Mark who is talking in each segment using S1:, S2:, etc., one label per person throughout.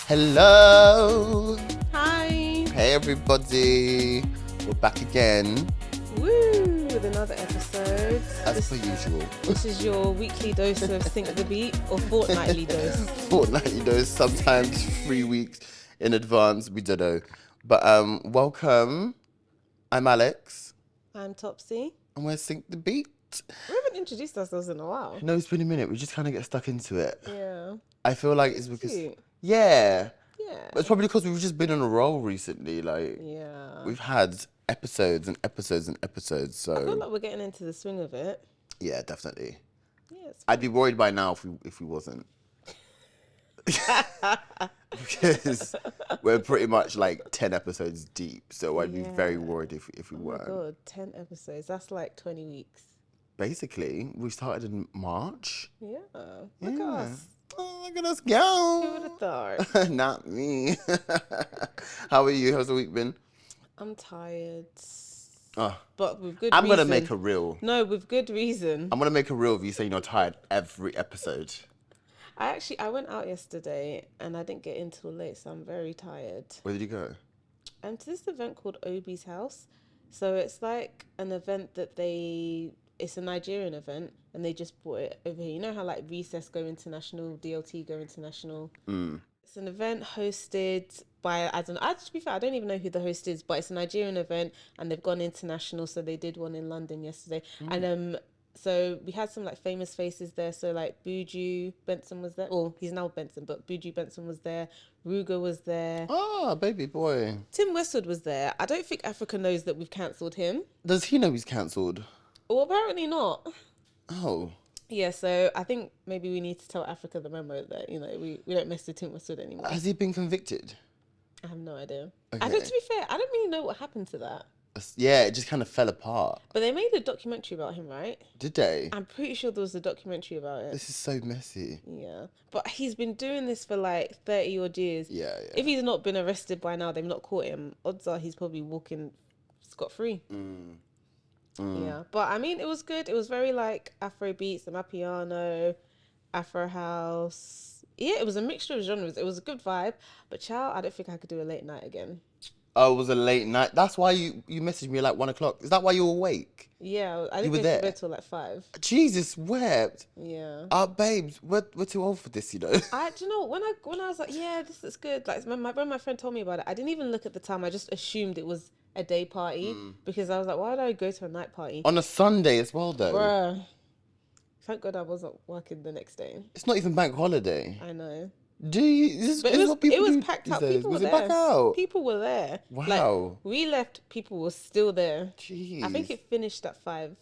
S1: Hello.
S2: Hi.
S1: Hey everybody. We're back again.
S2: Woo! With another episode.
S1: As per usual.
S2: This is your weekly dose of Sync the Beat or fortnightly dose.
S1: Fortnightly dose, sometimes 3 weeks in advance. We don't know. But welcome. I'm Alex.
S2: I'm Topsy.
S1: And we're Sync the Beat.
S2: We haven't introduced ourselves in a while.
S1: No, it's been a minute. We just kind of get stuck into it.
S2: Yeah.
S1: I feel like it's because...
S2: Cute.
S1: Yeah.
S2: Yeah.
S1: But it's probably because we've just been on a roll recently. Like,
S2: Yeah.
S1: we've had episodes and episodes and episodes. So
S2: I feel like we're getting into the swing of it.
S1: yeah, definitely.
S2: Yes.
S1: I'd be worried by now if we wasn't. Because we're pretty much like 10 episodes deep. So I'd be very worried if we weren't.
S2: Oh my God, 10 episodes. That's like 20 weeks.
S1: Basically, we started in March.
S2: Yeah. Look at us.
S1: Oh, look at us
S2: Who
S1: go.
S2: would have thought?
S1: Not me. How are you? How's the week been?
S2: I'm tired.
S1: Oh,
S2: But with good
S1: I'm
S2: reason.
S1: going to make a reel.
S2: No, with good reason.
S1: I'm going to make a reel of you saying you're tired every episode.
S2: I went out yesterday and I didn't get in till late, so I'm very tired.
S1: Where did you go?
S2: To this event called Obi's House. So it's like an event that it's a Nigerian event and they just brought it over here. You know how like Recess go international, DLT go international? It's an event hosted by, I don't know, to be fair, I don't even know who the host is, but it's a Nigerian event and they've gone international. So they did one in London yesterday. And so we had some like famous faces there. So like Buju Benson was there. Well, he's now Benson, but Buju Benson was there. Ruger was there.
S1: Oh, baby boy.
S2: Tim Westwood was there. I don't think Africa knows that we've cancelled him.
S1: Does he know he's cancelled?
S2: Well, apparently not.
S1: Oh.
S2: Yeah, so I think maybe we need to tell Africa the memo that, you know, we don't mess with Tim Westwood anymore.
S1: Has he been convicted?
S2: I have no idea.
S1: Okay.
S2: I don't, to be fair, I don't really know what happened to that.
S1: Yeah, it just kind of fell apart.
S2: But they made a documentary about him, right?
S1: Did they?
S2: I'm pretty sure there was a documentary about it.
S1: This is so messy.
S2: Yeah. But he's been doing this for like 30 odd years.
S1: Yeah.
S2: If he's not been arrested by now, they've not caught him. Odds are he's probably walking scot-free. Yeah. But I mean, it was good. It was very like Afro beats, Amapiano, Afro house. Yeah, it was a mixture of genres. It was a good vibe. But child, I don't think I could do a late night again.
S1: Oh, it was a late night. That's why you messaged me at like 1 o'clock. Is that why you were awake?
S2: Yeah, I didn't
S1: were
S2: go
S1: there?
S2: to bed till like 5.
S1: Jesus wept.
S2: Yeah.
S1: Babes, we're too old for this, you know.
S2: Do you know when I was like, yeah, this is good. Like when my friend told me about it, I didn't even look at the time. I just assumed it was a day party because I was like, why would I go to a night party?
S1: On a Sunday as well, though.
S2: Bruh. Thank God I wasn't working the next day.
S1: It's not even bank holiday.
S2: I know.
S1: Do you? This
S2: But
S1: is what people
S2: it was
S1: do
S2: packed
S1: these
S2: out.
S1: days.
S2: People
S1: Was
S2: were
S1: it
S2: there.
S1: back out?
S2: People were there.
S1: Wow.
S2: Like, we left, people were still there.
S1: Jeez.
S2: I think it finished at 5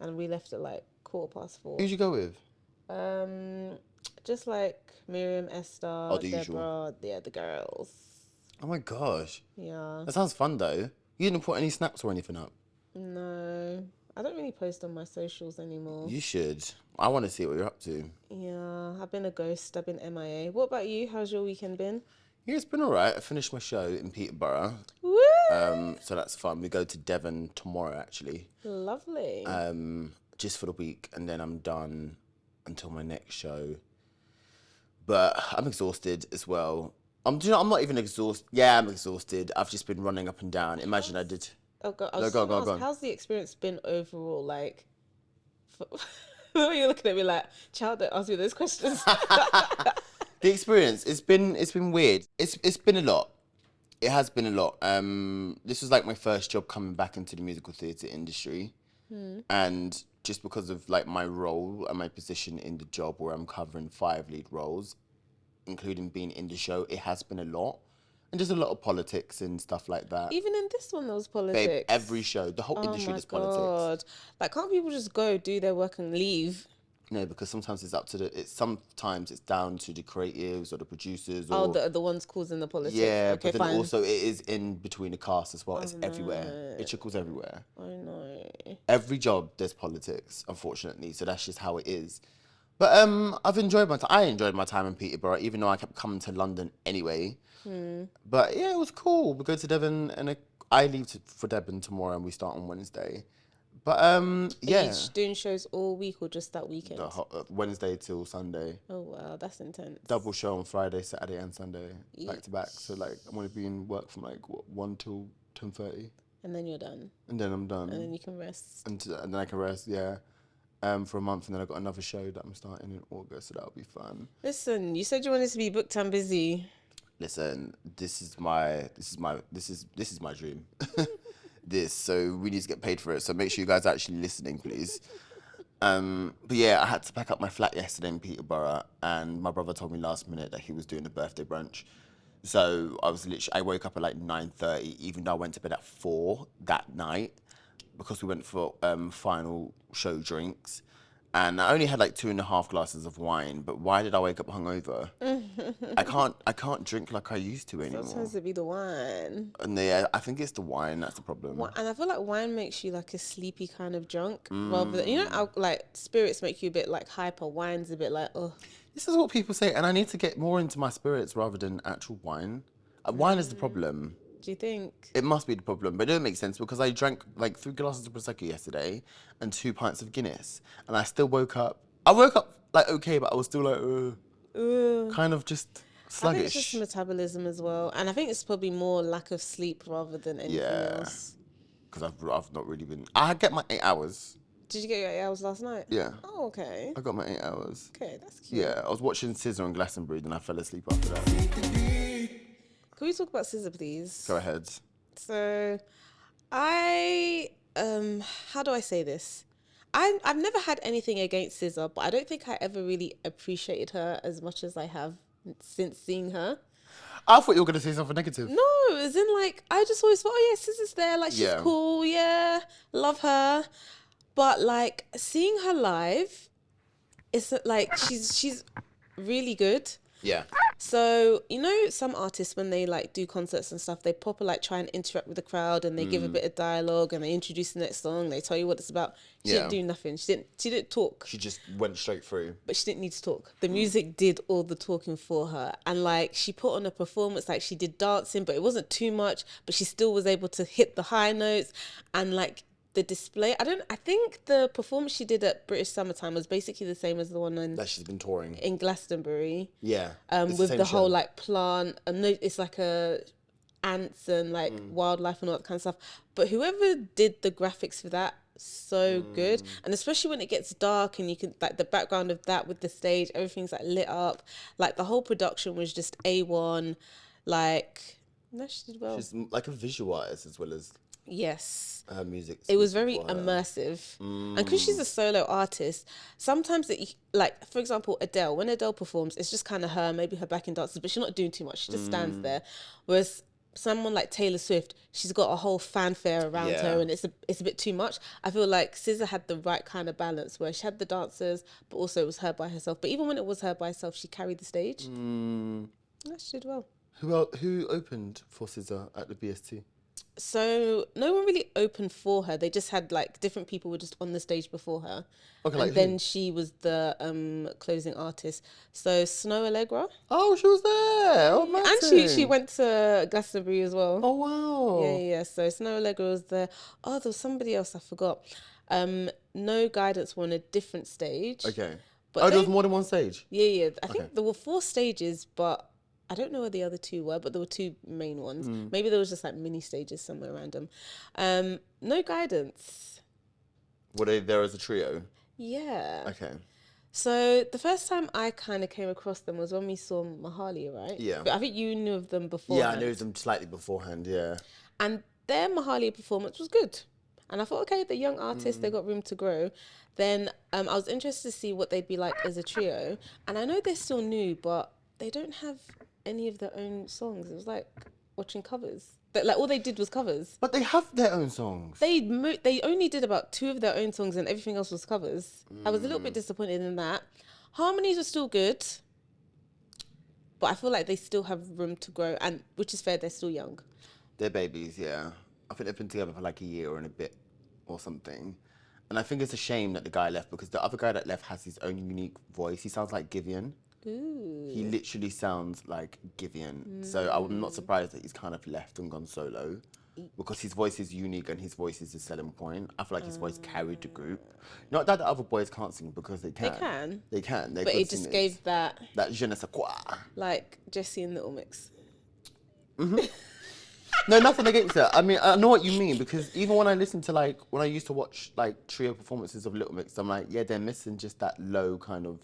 S2: and we left at like 4:15.
S1: Who'd you go with?
S2: Just like Miriam, Esther,
S1: the
S2: Deborah,
S1: usual.
S2: yeah, the girls.
S1: Oh my gosh.
S2: Yeah.
S1: That sounds fun, though. You didn't put any snaps or anything up?
S2: No, I don't really post on my socials anymore.
S1: You should. I want to see what you're up to.
S2: Yeah, I've been a ghost. I've been MIA. What about you? How's your weekend been?
S1: Yeah, it's been all right. I finished my show in Peterborough.
S2: Woo!
S1: So that's fun. We go to Devon tomorrow, actually.
S2: Lovely.
S1: Just for the week. And then I'm done until my next show. But I'm exhausted as well. I'm not even exhausted. Yeah, I'm exhausted. I've just been running up and down. Imagine I did.
S2: Oh God,
S1: Go on.
S2: How's the experience been overall? Like, you're looking at me like, child, don't ask me those questions.
S1: The experience, it's been weird. It's been a lot. It has been a lot. This was like my first job coming back into the musical theatre industry. And just because of like my role and my position in the job where I'm covering 5 lead roles, including being in the show, it has been a lot. And just a lot of politics and stuff like that.
S2: Even in this one, there was politics.
S1: Babe, every show, the whole industry does politics.
S2: Like, can't people just go do their work and leave?
S1: No, because sometimes sometimes it's down to the creatives or the producers. Or,
S2: the ones causing the politics.
S1: yeah,
S2: Okay,
S1: but then
S2: fine.
S1: also it is in between the cast as well. It's everywhere. It trickles everywhere.
S2: I know.
S1: Every job there's politics, unfortunately. So that's just how it is. But I've enjoyed my time. I enjoyed my time in Peterborough, even though I kept coming to London anyway. But yeah, it was cool. We go to Devon, and I leave for Devon tomorrow, and we start on Wednesday. But
S2: Are
S1: yeah,
S2: you doing shows all week or just that weekend?
S1: Wednesday till Sunday.
S2: Oh wow, that's intense.
S1: Double show on Friday, Saturday, and Sunday, back to back.
S2: Yeesh.
S1: So like, I'm gonna be in work from like 1 till 10:30,
S2: And then you're done.
S1: and then I'm done.
S2: And then you can rest.
S1: And then I can rest. Yeah. For a month, and then I've got another show that I'm starting in August, so that'll be fun.
S2: Listen, you said you wanted to be booked and busy.
S1: Listen, this is my dream. So we need to get paid for it. So make sure you guys are actually listening, please. But yeah, I had to pack up my flat yesterday in Peterborough, and my brother told me last minute that he was doing a birthday brunch. So I woke up at like 9:30, even though I went to bed at 4 that night, because we went for final show drinks. And I only had like 2.5 glasses of wine, but why did I wake up hungover? I can't drink like I used to anymore.
S2: Sometimes it be the wine.
S1: And yeah, I think it's the wine that's the problem.
S2: And I feel like wine makes you like a sleepy kind of drunk, rather than, you know, like spirits make you a bit like hyper. Wine's a bit like, oh.
S1: This is what people say, and I need to get more into my spirits rather than actual wine. Wine is the problem.
S2: Do you think?
S1: It must be the problem, but it doesn't make sense because I drank like 3 glasses of Prosecco yesterday and 2 pints of Guinness, and I still woke up. I woke up like okay, but I was still like, kind of just sluggish.
S2: I think it's just metabolism as well, and I think it's probably more lack of sleep rather than anything else.
S1: Because I've not really been. I get my 8 hours.
S2: Did you get your 8 hours last night?
S1: Yeah.
S2: Oh, okay.
S1: I got my 8 hours.
S2: Okay, that's cute.
S1: Yeah, I was watching SZA and Glastonbury, then I fell asleep after that.
S2: Can we talk about SZA, please?
S1: Go ahead.
S2: So, how do I say this? I've never had anything against SZA, but I don't think I ever really appreciated her as much as I have since seeing her.
S1: I thought you were going to say something negative.
S2: No, as in like, I just always thought, oh yeah, SZA's there, like she's cool, yeah, love her. But like seeing her live, it's like she's really good.
S1: Yeah.
S2: So, you know, some artists, when they like do concerts and stuff, they proper like try and interact with the crowd, and they give a bit of dialogue, and they introduce the next song. They tell you what it's about. She didn't do nothing. She didn't talk.
S1: She just went straight through.
S2: But she didn't need to talk. The music did all the talking for her. And like she put on a performance, like she did dancing, but it wasn't too much, but she still was able to hit the high notes. And like the display, I think the performance she did at British Summertime was basically the same as the one that
S1: she's been touring
S2: in Glastonbury.
S1: Yeah.
S2: With the whole like plant, and it's like a ants and like wildlife and all that kind of stuff. But whoever did the graphics for that, so good. And especially when it gets dark and you can like the background of that with the stage, everything's like lit up. Like the whole production was just A1. Like, no, she did well. She's
S1: like a visual artist as well as
S2: yes,
S1: her music.
S2: It was very immersive. And because she's a solo artist, sometimes like for example Adele, when Adele performs, it's just kind of her, maybe her backing dancers, but she's not doing too much. She just stands there. Whereas someone like Taylor Swift, she's got a whole fanfare around her, and it's a bit too much. I feel like SZA had the right kind of balance where she had the dancers, but also it was her by herself. But even when it was her by herself, she carried the stage. Yeah, she did well.
S1: Who opened for SZA at the BST?
S2: So no one really opened for her. They just had like different people were just on the stage before her.
S1: Okay,
S2: and
S1: like
S2: then
S1: who?
S2: she was the closing artist. So Snow Allegra.
S1: Oh, she was there. Oh, amazing.
S2: And she went to Glastonbury as well.
S1: Oh wow.
S2: Yeah. So Snow Allegra was there. Oh, there was somebody else I forgot. No Guidance were on a different stage.
S1: Okay.
S2: But
S1: there was more than one stage?
S2: Yeah. I think there were 4 stages, but I don't know where the other 2 were, but there were 2 main ones. Maybe there was just like mini stages somewhere random. No Guidance.
S1: Were they there as a trio?
S2: Yeah.
S1: Okay.
S2: So the first time I kind of came across them was when we saw Mahalia, right?
S1: Yeah.
S2: But I think you knew of them before.
S1: Yeah, I knew them slightly beforehand, yeah.
S2: And their Mahalia performance was good. And I thought, okay, the young artists, they got room to grow. Then I was interested to see what they'd be like as a trio. And I know they're still new, but they don't have any of their own songs. It was like watching covers. But like all they did was covers.
S1: But they have their own songs.
S2: They only did about 2 of their own songs, and everything else was covers. I was a little bit disappointed in that. Harmonies were still good, but I feel like they still have room to grow, and which is fair. They're still young.
S1: They're babies, yeah. I think they've been together for like a year and a bit or something. And I think it's a shame that the guy left, because the other guy that left has his own unique voice. He sounds like Giveon.
S2: Ooh.
S1: He literally sounds like Giveon. So I'm not surprised that he's kind of left and gone solo. Because his voice is unique and his voice is a selling point. I feel like his voice carried the group. Not that the other boys can't sing because they can.
S2: They can.
S1: They can. They
S2: But
S1: could
S2: it just
S1: sing
S2: gave that,
S1: je ne sais quoi.
S2: like, Jessie and Little Mix.
S1: No, nothing against that. I mean, I know what you mean because even when I listen to when I used to watch trio performances of Little Mix, I'm like, yeah, they're missing just that low kind of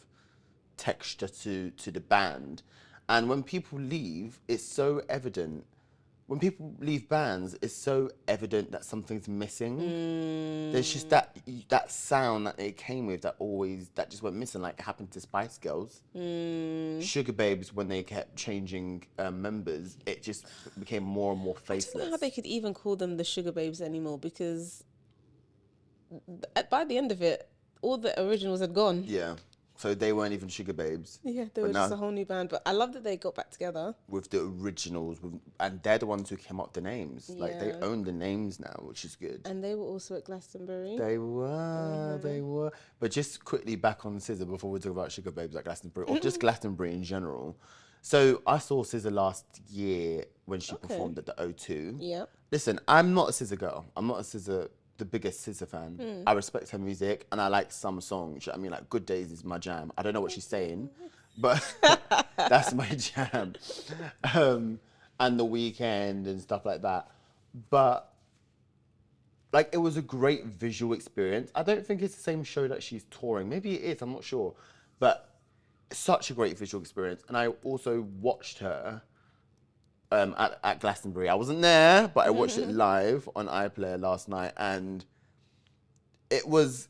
S1: texture to the band. And when people leave, it's so evident. When people leave bands, it's so evident that something's missing. There's just that sound that they came with that just went missing, like it happened to Spice Girls. Sugar Babes, when they kept changing members, it just became more and more faceless.
S2: I don't know how they could even call them the Sugar Babes anymore because by the end of it, all the originals had gone.
S1: Yeah. So they weren't even Sugar Babes.
S2: Yeah, they were just a whole new band. But I love that they got back together.
S1: With the originals, and they're the ones who came up with the names. Like, they own the names now, which is good.
S2: And they were also at Glastonbury.
S1: They were. But just quickly back on SZA before we talk about Sugar Babes at Glastonbury, or just Glastonbury in general. So I saw SZA last year when she performed at the O2.
S2: Yeah.
S1: Listen, I'm not a SZA girl. I'm not the biggest SZA fan. I respect her music and I like some songs. I mean, like Good Days is my jam. I don't know what she's saying, but that's my jam. And The Weeknd and stuff like that. But like, it was a great visual experience. I don't think it's the same show that she's touring. Maybe it is, I'm not sure. But such a great visual experience. And I also watched her at Glastonbury. I wasn't there, but I watched it live on iPlayer last night, and it was.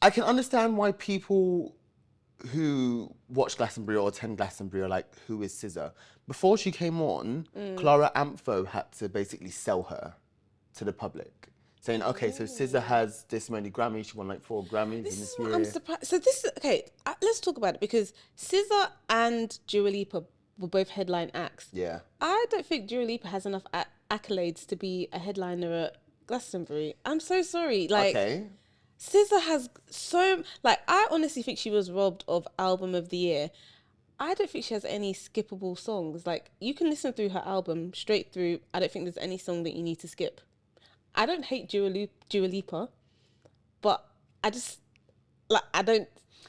S1: I can understand why people who watch Glastonbury or attend Glastonbury are like, "Who is SZA?" Before she came on, Clara Ampho had to basically sell her to the public, saying, "Okay, so SZA has this many Grammys. She won like 4 Grammys in this year."
S2: I'm surprised. So this is okay. Let's talk about it because SZA and Dua Lipa were both headline acts.
S1: Yeah.
S2: I don't think Dua Lipa has enough accolades to be a headliner at Glastonbury. I'm so sorry. Like,
S1: Okay.
S2: SZA has I honestly think she was robbed of Album of the Year. I don't think she has any skippable songs. Like, you can listen through her album straight through. I don't think there's any song that you need to skip. I don't hate Dua Lipa, but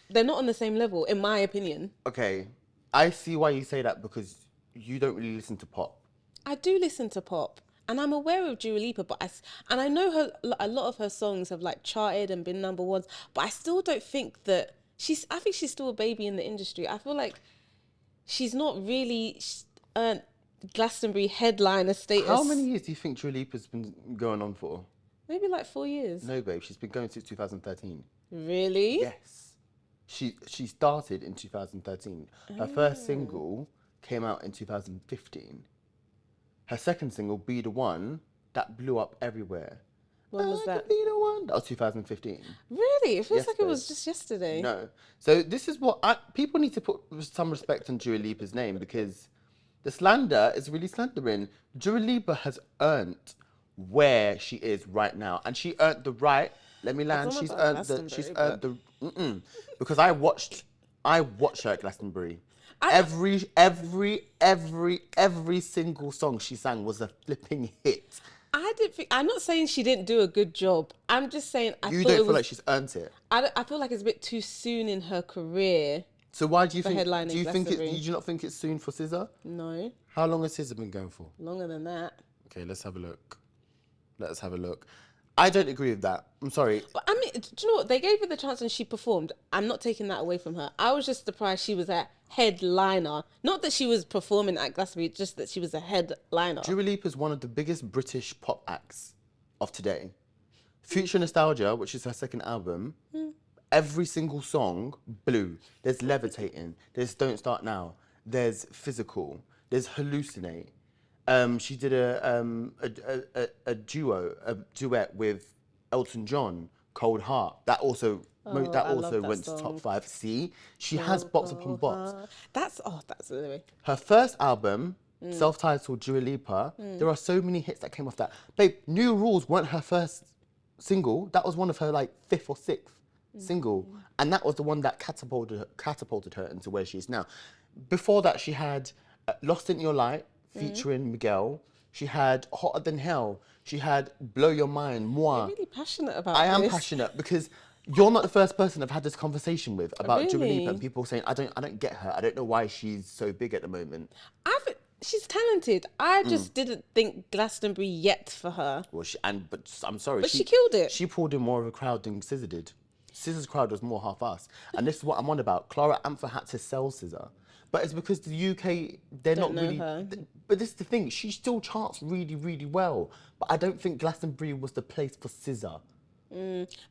S2: they're not on the same level, in my opinion.
S1: Okay. I see why you say that because you don't really listen to pop.
S2: I do listen to pop, and I'm aware of Dua Lipa, and I know a lot of her songs have like charted and been number ones, but I still don't think that I think she's still a baby in the industry. I feel like she's not really earned Glastonbury headliner status.
S1: How many years do you think Dua Lipa's been going on for?
S2: Maybe like 4 years.
S1: No, babe, she's been going since 2013.
S2: Really?
S1: Yes. She started in 2013. Her first single came out in 2015. Her second single, Be The One, that blew up everywhere.
S2: When was that?
S1: Be The One. That was 2015.
S2: Really? It feels
S1: Yes,
S2: like it was
S1: babe.
S2: just yesterday.
S1: No. So this is what people need to put some respect on Dua Lipa's name because the slander is really slandering. Dua Lipa has earned where she is right now, and she earned the right. Let me land. She's earned the. Because I watched her at Glastonbury. Every single song she sang was a flipping hit.
S2: I'm not saying she didn't do a good job. I'm just saying
S1: You don't feel like she's earned it.
S2: I feel like it's a bit too soon in her career.
S1: So why do you think?
S2: Headlining
S1: Do you think it?
S2: Glastonbury.
S1: Do you not think it's soon for SZA?
S2: No,
S1: How long has SZA been going for?
S2: longer than that.
S1: Okay, let's have a look. I don't agree with that. I'm sorry.
S2: But I mean, do you know what? They gave her the chance and she performed. I'm not taking that away from her. I was just surprised she was a headliner. Not that she was performing at Glastonbury, just that she was a headliner.
S1: Dua Lipa is one of the biggest British pop acts of today. Future Nostalgia, which is her second album, every single song blew. There's Levitating, there's Don't Start Now, there's Physical, there's Hallucinate. She did a duet with Elton John, Cold Heart. That also went to top 5. See, she has box upon box.
S2: That's anyway.
S1: Her first album, self-titled Dua Lipa, there are so many hits that came off that. Babe, New Rules weren't her first single. That was one of her like 5th or 6th. single, and that was the one that catapulted her into where she is now. Before that, she had Lost in Your Light featuring Miguel. She had Hotter Than Hell. She had Blow Your Mind, Moi.
S2: You're really passionate about
S1: I am
S2: this.
S1: passionate because you're not the first person I've had this conversation with about Dua Lipa,
S2: Really?
S1: and people saying I don't get her. I don't know why she's so big at the moment.
S2: She's talented. I just didn't think Glastonbury yet for her.
S1: Well, but I'm sorry,
S2: But she killed it.
S1: She pulled in more of a crowd than SZA did. SZA's crowd was more half-assed, and this is what I'm on about. Clara Amfer had to sell SZA, but it's because the UK they're
S2: Don't
S1: not
S2: know
S1: really.
S2: her.
S1: But this is the thing. She still charts really, really well. But I don't think Glastonbury was the place for SZA.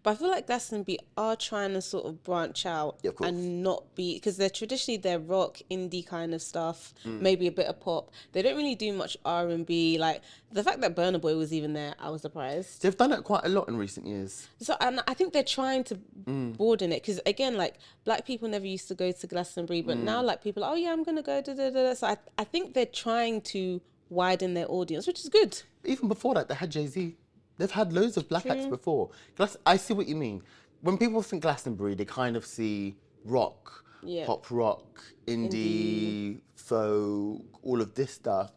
S2: But I feel like Glastonbury are trying to sort of branch out
S1: Yeah, of course.
S2: and not be, because they're rock, indie kind of stuff, maybe a bit of pop. They don't really do much R&B. Like the fact that Burna Boy was even there, I was surprised.
S1: They've done it quite a lot in recent years.
S2: So and I think they're trying to broaden it, because again, like black people never used to go to Glastonbury, but now like people are, oh yeah, I'm gonna go. Da, da, da, da. So I think they're trying to widen their audience, which is good.
S1: Even before that, they had Jay-Z. They've had loads of black acts before. I see what you mean. When people think Glastonbury, they kind of see rock, pop rock, indie, folk, all of this stuff.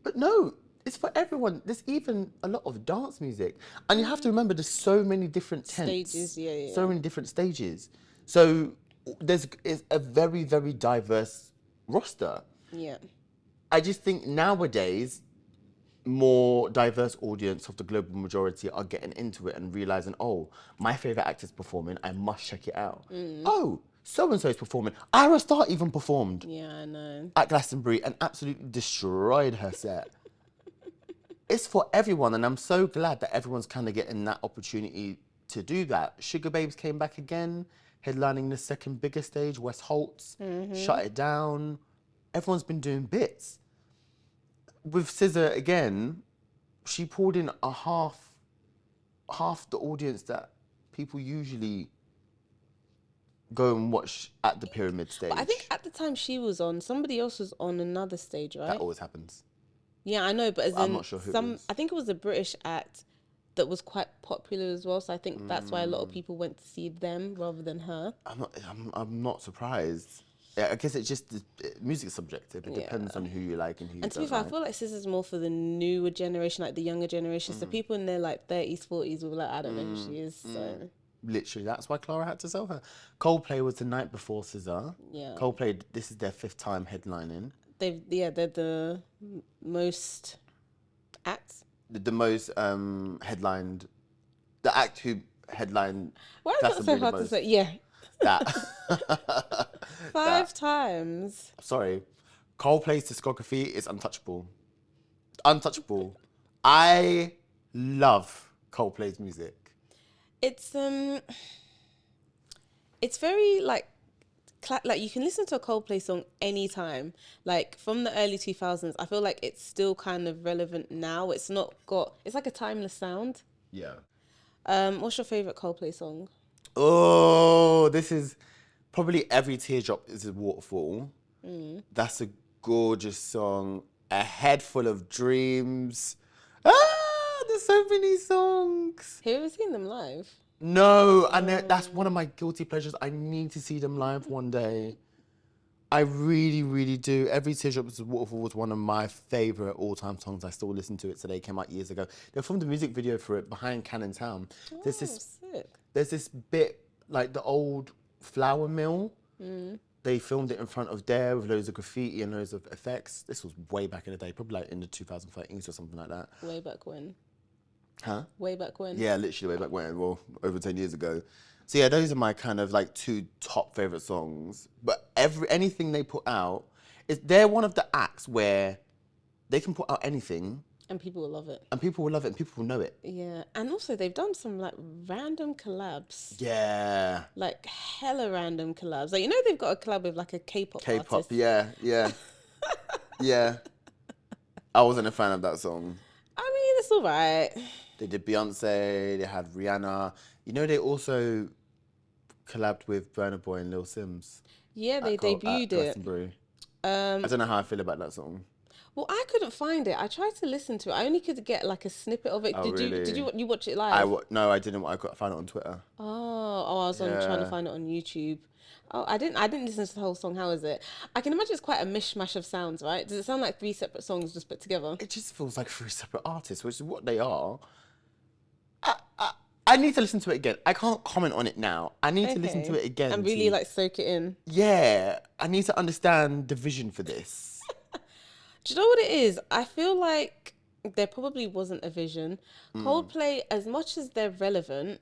S1: But no, it's for everyone. There's even a lot of dance music. And you have to remember, there's so many different tents.
S2: Stages,
S1: So many different stages. So it's a very, very diverse roster.
S2: Yeah.
S1: I just think nowadays, more diverse audience of the global majority are getting into it and realizing, oh, my favorite actor's performing, I must check it out. Oh, so-and-so is performing. Ira Star even performed
S2: Yeah, I know.
S1: at Glastonbury and absolutely destroyed her set. It's for everyone, and I'm so glad that everyone's kind of getting that opportunity to do that. Sugar Babes came back again, headlining the second biggest stage. West Holtz shut it down. Everyone's been doing bits. With SZA again, she pulled in a half the audience that people usually go and watch at the pyramid stage.
S2: But I think at the time she was on, somebody else was on another stage, right?
S1: that always happens.
S2: Yeah, I know, but as
S1: I'm
S2: in
S1: not sure who it was.
S2: I think it was a British act that was quite popular as well. So I think that's why a lot of people went to see them rather than her.
S1: I'm not surprised. Yeah, I guess it's just music is subjective. It depends on who you like and who you
S2: And to
S1: don't
S2: be fair,
S1: like.
S2: I feel like SZA's more for the newer generation, like the younger generation. So people in their like 30s, 40s will be like, I don't know who she is. So
S1: Literally, that's why Clara had to sell her. Coldplay was the night before SZA.
S2: yeah,
S1: Coldplay, this is their 5th time headlining.
S2: they're the most acts.
S1: The most headlined, the act who headlined.
S2: Why is that so
S1: Glastonbury the
S2: hard to
S1: most.
S2: say? Yeah,
S1: That.
S2: 5 times.
S1: Sorry, Coldplay's discography is untouchable. Untouchable. I love Coldplay's music.
S2: It's very like you can listen to a Coldplay song anytime. Like from the early 2000s, I feel like it's still kind of relevant now. It's like a timeless sound.
S1: Yeah.
S2: What's your favorite Coldplay song?
S1: Oh, this is probably Every Teardrop is a Waterfall. That's a gorgeous song. A Head Full of Dreams. There's so many songs.
S2: Have you ever seen them live?
S1: No, and that's one of my guilty pleasures. I need to see them live one day. I really, really do. Every Teardrop is a Waterfall was one of my favourite all-time songs. I still listen to it today. It came out years ago. They filmed a music video for it behind Cannon Town.
S2: Sick.
S1: There's this bit, like the old flour mill. They filmed it in front of there with loads of graffiti and loads of effects. This was way back in the day, probably like in the 2013s or something like that.
S2: Way back when.
S1: Huh?
S2: Way back when.
S1: Yeah, literally way back when, well, over 10 years ago. So yeah, those are my kind of like 2 top favourite songs. But anything they put out, they're one of the acts where they can put out anything
S2: And people will love it.
S1: and people will love it and people will know it.
S2: Yeah. And also they've done some like random collabs.
S1: Yeah.
S2: Like hella random collabs. Like, you know, they've got a collab with like a K-pop
S1: K-pop,
S2: artist.
S1: yeah. Yeah. I wasn't a fan of that song.
S2: I mean, it's all right.
S1: They did Beyonce, they had Rihanna. You know, they also collabed with Burna Boy and Lil Sims.
S2: Yeah, they
S1: at
S2: debuted it.
S1: Glastonbury. I don't know how I feel about that song.
S2: Well, I couldn't find it. I tried to listen to it. I only could get like a snippet of it.
S1: Oh,
S2: Did
S1: really?
S2: you watch it live?
S1: No, I didn't. I found it on Twitter.
S2: I was on trying to
S1: Yeah.
S2: find it on YouTube. Oh, I didn't listen to the whole song. How is it? I can imagine it's quite a mishmash of sounds, right? Does it sound like three separate songs just put together?
S1: It just feels like three separate artists, which is what they are. I need to listen to it again. I can't comment on it now. I need to listen to it again.
S2: And really like soak it in.
S1: Yeah, I need to understand the vision for this.
S2: Do you know what it is? I feel like there probably wasn't a vision. Coldplay, as much as they're relevant,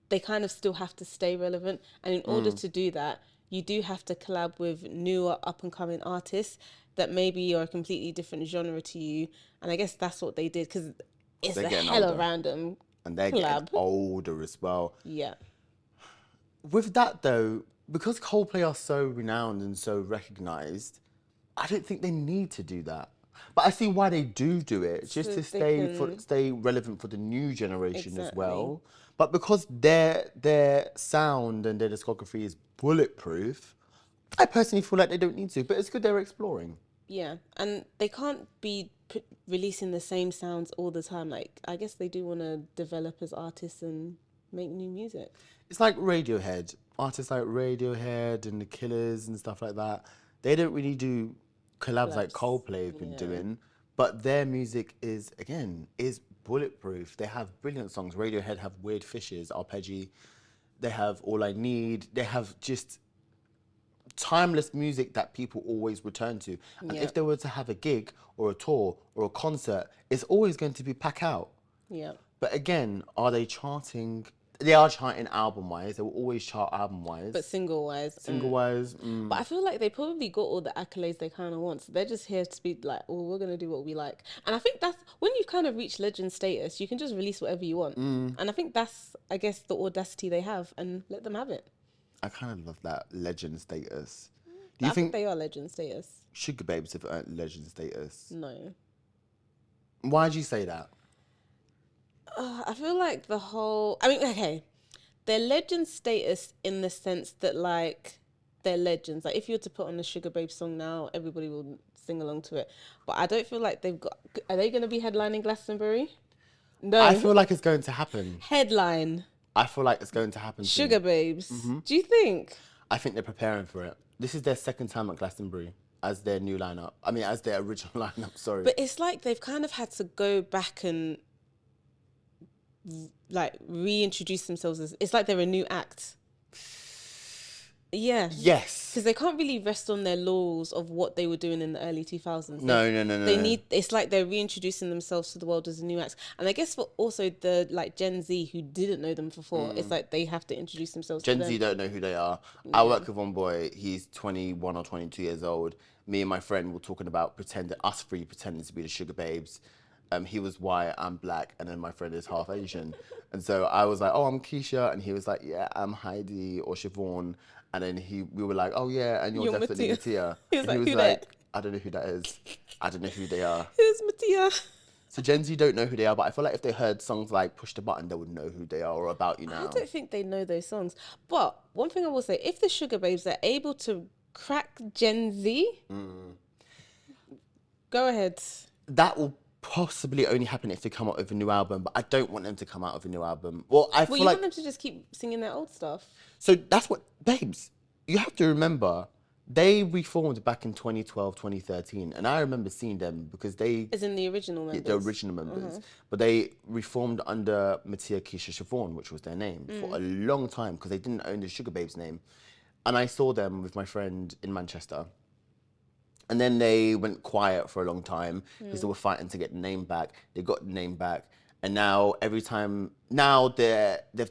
S2: they kind of still have to stay relevant. And in order to do that, you do have to collab with newer up and coming artists that maybe are a completely different genre to you. And I guess that's what they did because it's
S1: They're
S2: a
S1: getting
S2: hella
S1: older.
S2: random
S1: And they're
S2: collab.
S1: getting older as well.
S2: Yeah.
S1: With that though, because Coldplay are so renowned and so recognised, I don't think they need to do that. But I see why they do it, just
S2: So
S1: to
S2: they can-
S1: stay relevant for the new generation as
S2: Exactly.
S1: well. But because their sound and their discography is bulletproof, I personally feel like they don't need to. But it's good they're exploring.
S2: Yeah. And they can't be releasing the same sounds all the time. Like, I guess they do want to develop as artists and make new music.
S1: It's like Radiohead, artists like Radiohead and the Killers and stuff like that. They don't really do collabs like Coldplay have been doing, but their music is bulletproof. They have brilliant songs. Radiohead have Weird Fishes, Arpeggi. They have All I Need. They have just timeless music that people always return to. And if they were to have a gig or a tour or a concert, it's always going to be pack out.
S2: Yeah.
S1: But again, are they charting? They are charting album-wise. They will always chart album-wise.
S2: But single-wise.
S1: Single-wise,
S2: But I feel like they probably got all the accolades they kind of want. So they're just here to be like, well, we're going to do what we like. And I think that's when you've kind of reached legend status, you can just release whatever you want. And I think that's, I guess, the audacity they have and let them have it.
S1: I kind of love that legend status. Do
S2: I
S1: you
S2: think
S1: think
S2: they are legend status.
S1: Sugar Babes have earned legend status?
S2: No.
S1: Why do you say that?
S2: I feel like okay, they're legend status in the sense that, like, they're legends. Like, if you were to put on a Sugar Babe song now, everybody will sing along to it. But I don't feel like they've got... Are they going to be headlining Glastonbury? No.
S1: I feel like it's going to happen.
S2: Headline.
S1: I feel like it's going to happen soon.
S2: Sugar Babes. Do you think?
S1: I think they're preparing for it. This is their second time at Glastonbury as their new lineup. I mean, as their original lineup, sorry.
S2: But it's like they've kind of had to go back and, like, reintroduce themselves as... It's like they're a new act. Yeah.
S1: Yes.
S2: Because they can't really rest on their laurels of what they were doing in the early 2000s.
S1: No.
S2: They need... It's like they're reintroducing themselves to the world as a new act. And I guess for also the, like, Gen Z who didn't know them before, it's like they have to introduce themselves to
S1: Gen
S2: them.
S1: Z don't know who they are. I work with one boy, he's 21 or 22 years old. Me and my friend were talking about us three pretending to be the Sugar Babes. He was white, I'm black, and then my friend is half Asian. And so I was like, oh, I'm Keisha. And he was like, yeah, I'm Heidi or Siobhan. And then we were like, oh yeah, and you're definitely Mattia.
S2: He was
S1: And
S2: like, who that?
S1: I don't know who that is. I don't know who they are.
S2: Who's Mattia?
S1: So Gen Z don't know who they are, but I feel like if they heard songs like Push the Button, they would know who they are or About You Now.
S2: I don't think they know those songs. But one thing I will say, if the Sugar Babes are able to crack Gen Z, go ahead.
S1: That will possibly only happen if they come out with a new album, but I don't want them to come out with a new album. Well, I feel
S2: You
S1: like...
S2: want them to just keep singing their old stuff.
S1: So that's what... Babes, you have to remember, they reformed back in 2012, 2013, and I remember seeing them because they...
S2: As in the original members.
S1: The original members. But they reformed under Mattia, Keisha, Siobhan, which was their name, for a long time because they didn't own the Sugar Babes name. And I saw them with my friend in Manchester. And then they went quiet for a long time because they were fighting to get the name back. They got the name back. And now they've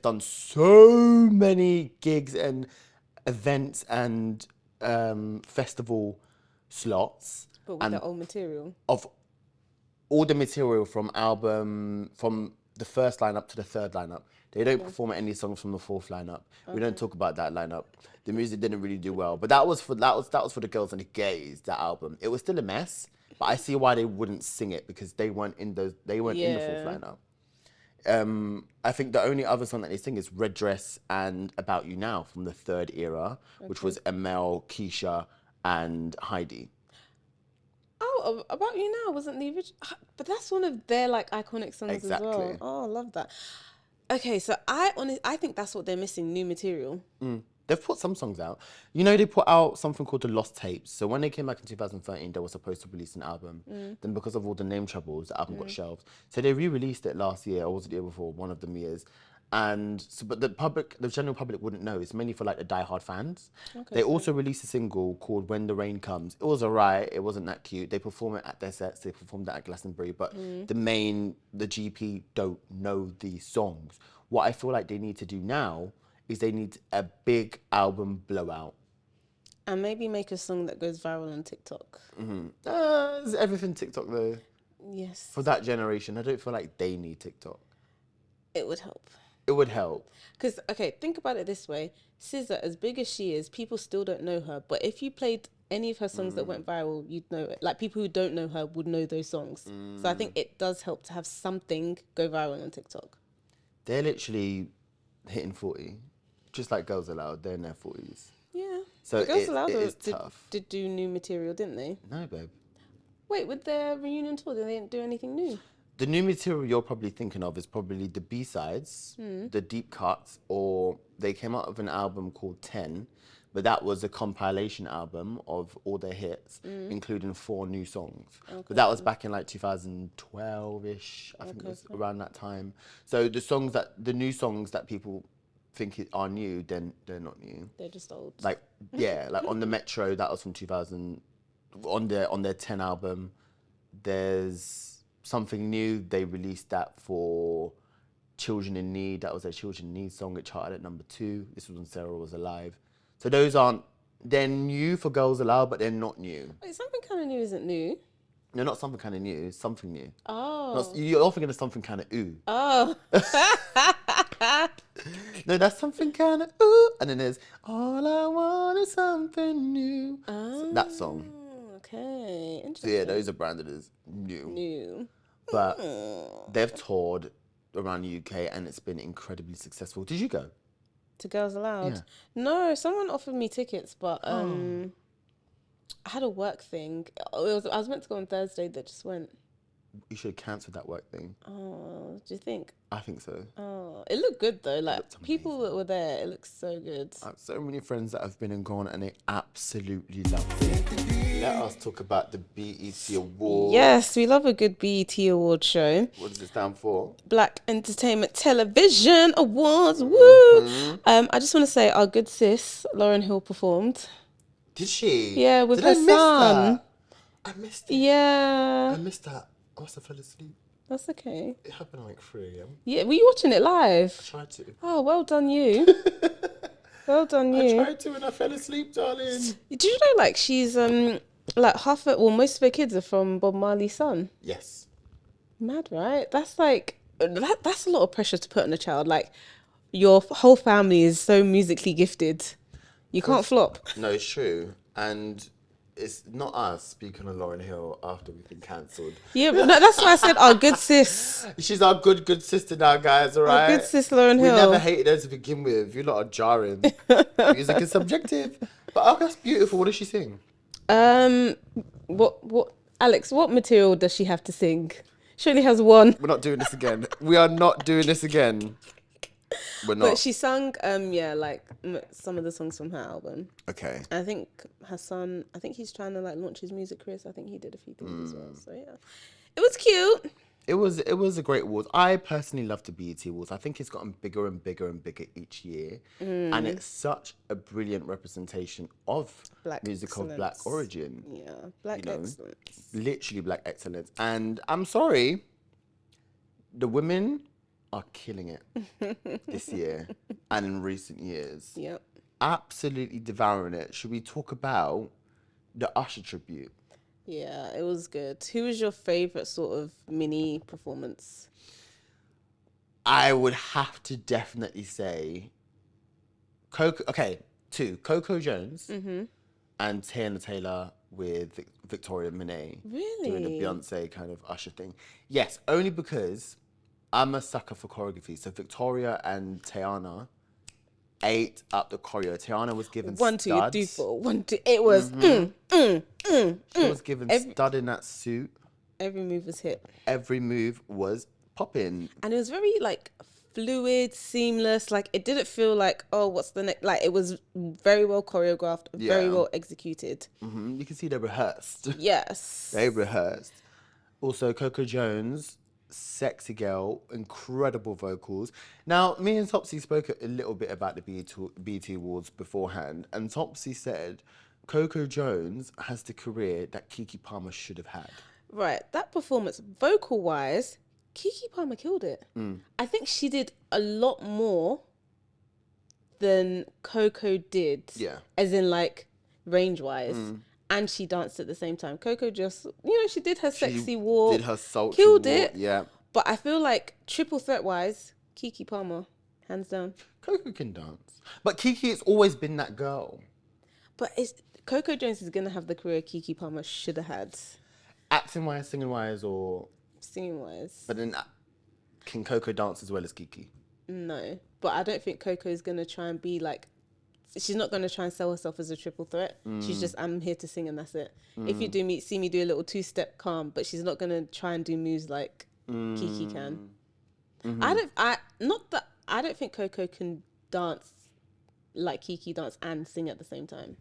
S1: done so many gigs and events and festival slots.
S2: But with their old material.
S1: Of all the material from the first lineup to the third lineup. They don't perform any songs from the fourth lineup. We don't talk about that lineup. The music didn't really do well, but that was for the girls and the gays. That album, it was still a mess, but I see why they wouldn't sing it because they weren't in the fourth lineup. I think the only other song that they sing is Red Dress and About You Now from the third era, which was Amel, Keisha, and Heidi.
S2: what About You Now wasn't the original, but that's one of their like iconic songs as well.
S1: Exactly.
S2: Oh, I love that. Okay, so I think that's what they're missing, new material.
S1: They've put some songs out. You know, they put out something called the Lost Tapes. So when they came back in 2013, they were supposed to release an album. Then because of all the name troubles, the album got shelved. So they re-released it last year, or was it the year before? One of them years. And so, but the general public wouldn't know. It's mainly for like the diehard fans.
S2: Okay,
S1: They also released a single called "When the Rain Comes." It was alright. It wasn't that cute. They perform it at their sets. They performed that at Glastonbury. But the GP don't know these songs. What I feel like they need to do now is they need a big album blowout.
S2: And maybe make a song that goes viral on TikTok.
S1: Is everything TikTok though?
S2: Yes.
S1: For that generation, I don't feel like they need TikTok.
S2: It would help.
S1: It would help.
S2: Because, okay, think about it this way. SZA, as big as she is, people still don't know her. But if you played any of her songs that went viral, you'd know it. Like, people who don't know her would know those songs. So I think it does help to have something go viral on TikTok.
S1: They're literally hitting 40. Just like Girls Aloud, they're in their 40s.
S2: Yeah.
S1: So
S2: The Girls Aloud
S1: it is tough.
S2: did do new material, didn't they?
S1: No, babe.
S2: Wait, with their reunion tour, they didn't do anything new?
S1: The new material you're probably thinking of is probably the B-sides, the deep cuts, or they came out with an album called 10, but that was a compilation album of all their hits, including 4 new songs.
S2: Okay.
S1: But that was back in like 2012-ish, I think it was around that time. So the new songs that people think are new, then they're not new.
S2: They're just old.
S1: Like, yeah, like on the Metro, that was from 2000, on their 10 album, there's something new. They released that for Children in Need. That was their Children in Need song. It charted at number 2. This was when Sarah was alive. So they're new for Girls Aloud, but they're not new.
S2: Wait, something kind of new isn't new.
S1: They're not something kind of new. It's something new.
S2: Oh.
S1: You're all thinking of something kind of ooh.
S2: Oh.
S1: No, that's something kind of ooh. And then there's All I Want Is Something New.
S2: Oh.
S1: That song.
S2: Okay.
S1: So
S2: Interesting.
S1: yeah, those are branded as new.
S2: New.
S1: But they've toured around the UK and it's been incredibly successful. Did you go?
S2: To Girls Aloud?
S1: Yeah.
S2: No, someone offered me tickets, but I had a work thing. I was meant to go on Thursday, that just went.
S1: You should have cancelled that work thing.
S2: Oh, do you think?
S1: I think so.
S2: Oh, it looked good though. Like
S1: looked
S2: people that were there, it looks so good.
S1: I have so many friends that have been and gone and they absolutely loved it. Let us talk about the BET Awards.
S2: Yes, we love a good BET award show.
S1: What does it stand for?
S2: Black Entertainment Television Awards. Woo! I just want to say our good sis Lauren Hill performed.
S1: Did she?
S2: Yeah, with
S1: Did
S2: her
S1: I miss
S2: son.
S1: that? I missed it.
S2: Yeah,
S1: I missed that. I must have fell asleep.
S2: that's okay.
S1: It happened at like 3 a.m.
S2: Yeah, were you watching it live?
S1: I tried to.
S2: Oh, well done you. Well done
S1: I
S2: you.
S1: tried to and I fell asleep, darling.
S2: Did you know like she's like most of her kids are from Bob Marley's son?
S1: Yes.
S2: Mad, right? That's like that's a lot of pressure to put on a child. Like your whole family is so musically gifted. You can't flop.
S1: No, it's true. And it's not us speaking on Lauren Hill after we've been cancelled.
S2: Yeah, but no, that's why I said our good sis.
S1: She's our good sister now, guys, all right?
S2: Our good sis Lauren
S1: We
S2: Hill.
S1: never hated her to begin with. You lot are jarring. Music is subjective. But oh, that's beautiful. What does she sing?
S2: What Alex, what material does she have to sing? She only has one.
S1: We're not doing this again. We are not doing this again. We're not.
S2: But she sung some of the songs from her album.
S1: Okay.
S2: I think her son, I think he's trying to like launch his music career, so I think he did a few things as well. So yeah. It was cute.
S1: It was a great award. I personally love the BET Awards. I think it's gotten bigger and bigger and bigger each year. And it's such a brilliant representation of music
S2: excellence.
S1: of black origin.
S2: Yeah, black excellence.
S1: Literally black excellence. And I'm sorry, the women are killing it this year and in recent years.
S2: Yep.
S1: Absolutely devouring it. Should we talk about the Usher tribute?
S2: Yeah, it was good. Who was your favourite sort of mini performance?
S1: I would have to definitely say Coco. Okay, 2. Coco Jones and Tiana Taylor with Victoria Monet.
S2: Really?
S1: Doing the Beyonce kind of Usher thing. Yes, only because I'm a sucker for choreography. So Victoria and Tiana, ate up the choreo. Tiana was given
S2: 1, 2,
S1: studs.
S2: do 4, 1, 2. It was.
S1: She was given stud in that suit.
S2: Every move was hit.
S1: Every move was popping.
S2: And it was very like fluid, seamless. Like it didn't feel like, oh, what's the next? Like it was very well choreographed, very well executed.
S1: You can see they rehearsed.
S2: Yes.
S1: They rehearsed. Also, Coco Jones, sexy girl, incredible vocals. Now, me and Topsy spoke a little bit about the BET Awards beforehand, and Topsy said Coco Jones has the career that Keke Palmer should have had.
S2: Right, that performance, vocal-wise, Keke Palmer killed it. I think she did a lot more than Coco did.
S1: Yeah.
S2: As in, like, range-wise. And she danced at the same time. Coco just, she did her sexy walk.
S1: Did her sultry
S2: killed
S1: walk,
S2: it.
S1: yeah.
S2: But I feel like triple threat-wise, Keke Palmer, hands down.
S1: Coco can dance. But Keke has always been that girl.
S2: But Coco Jones is going to have the career Keke Palmer should have had.
S1: Acting-wise, singing-wise, or...
S2: Singing-wise.
S1: But then, can Coco dance as well as Keke?
S2: No. But I don't think Coco is going to try and be like... She's not going to try and sell herself as a triple threat. She's just, I'm here to sing and that's it. If you do see me do a little two-step calm, but she's not going to try and do moves like Keke can. I don't think Coco can dance like Keke dance and sing at the same time.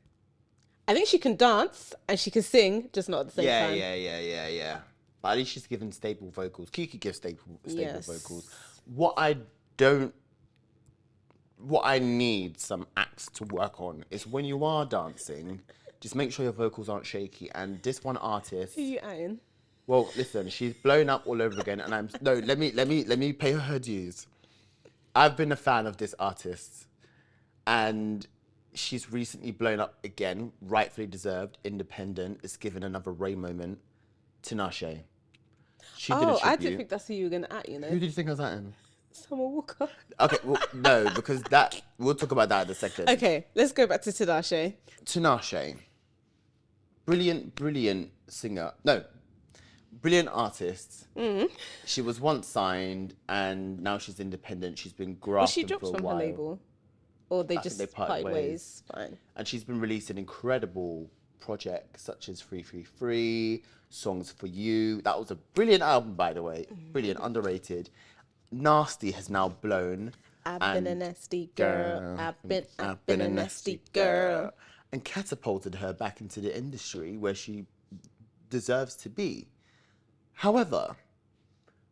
S2: I think she can dance and she can sing, just not at the same time.
S1: Yeah. But at least she's given stable vocals. Keke gives stable
S2: Yes.
S1: vocals. What I need some acts to work on is when you are dancing, just make sure your vocals aren't shaky. And this one artist,
S2: Who you eyeing?
S1: well, listen, she's blown up all over again, and let me pay her dues. I've been a fan of this artist, and she's recently blown up again, rightfully deserved, independent. It's given another Ray moment. Tinashe. She did a tribute.
S2: I didn't think that's who you were going to at,
S1: Who did you think I was at?
S2: Summer Walker.
S1: Okay, well, no, because we'll talk about that in a second.
S2: Okay, let's go back to Tinashe.
S1: Tinashe. Brilliant singer. No, brilliant artist. She was once signed and now she's independent. She's been
S2: Was she
S1: grafting
S2: dropped
S1: for a
S2: from
S1: while.
S2: her label? Or they
S1: I
S2: just
S1: think they parted ways.
S2: Fine.
S1: And she's been releasing incredible projects such as Free Free Free, Songs for You. That was a brilliant album, by the way. Brilliant, underrated. Nasty has now blown.
S2: I've been a nasty girl. I've been a nasty girl.
S1: And catapulted her back into the industry where she deserves to be. However,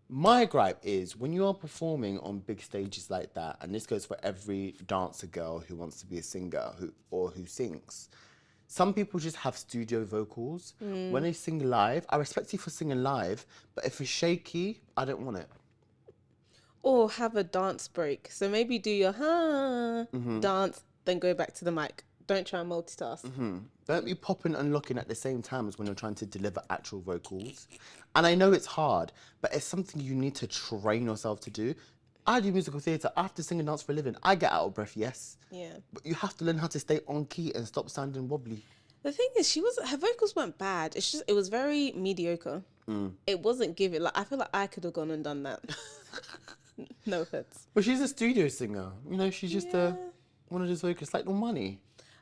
S1: my gripe is when you are performing on big stages like that, and this goes for every dancer girl who wants to be a singer who sings, some people just have studio vocals. When they sing live, I respect you for singing live, but if it's shaky, I don't want it.
S2: Or have a dance break. So maybe do your dance, then go back to the mic. Don't try and multitask.
S1: Don't be popping and locking at the same time as when you're trying to deliver actual vocals. And I know it's hard, but it's something you need to train yourself to do. I do musical theatre. I have to sing and dance for a living. I get out of breath, yes.
S2: Yeah.
S1: But you have to learn how to stay on key and stop sounding wobbly.
S2: The thing is, her vocals weren't bad. It's just, it was very mediocre. It wasn't giving, like, I feel like I could have gone and done that. No offense.
S1: But she's a studio singer. You know, she's just one of those vocalists, like no money.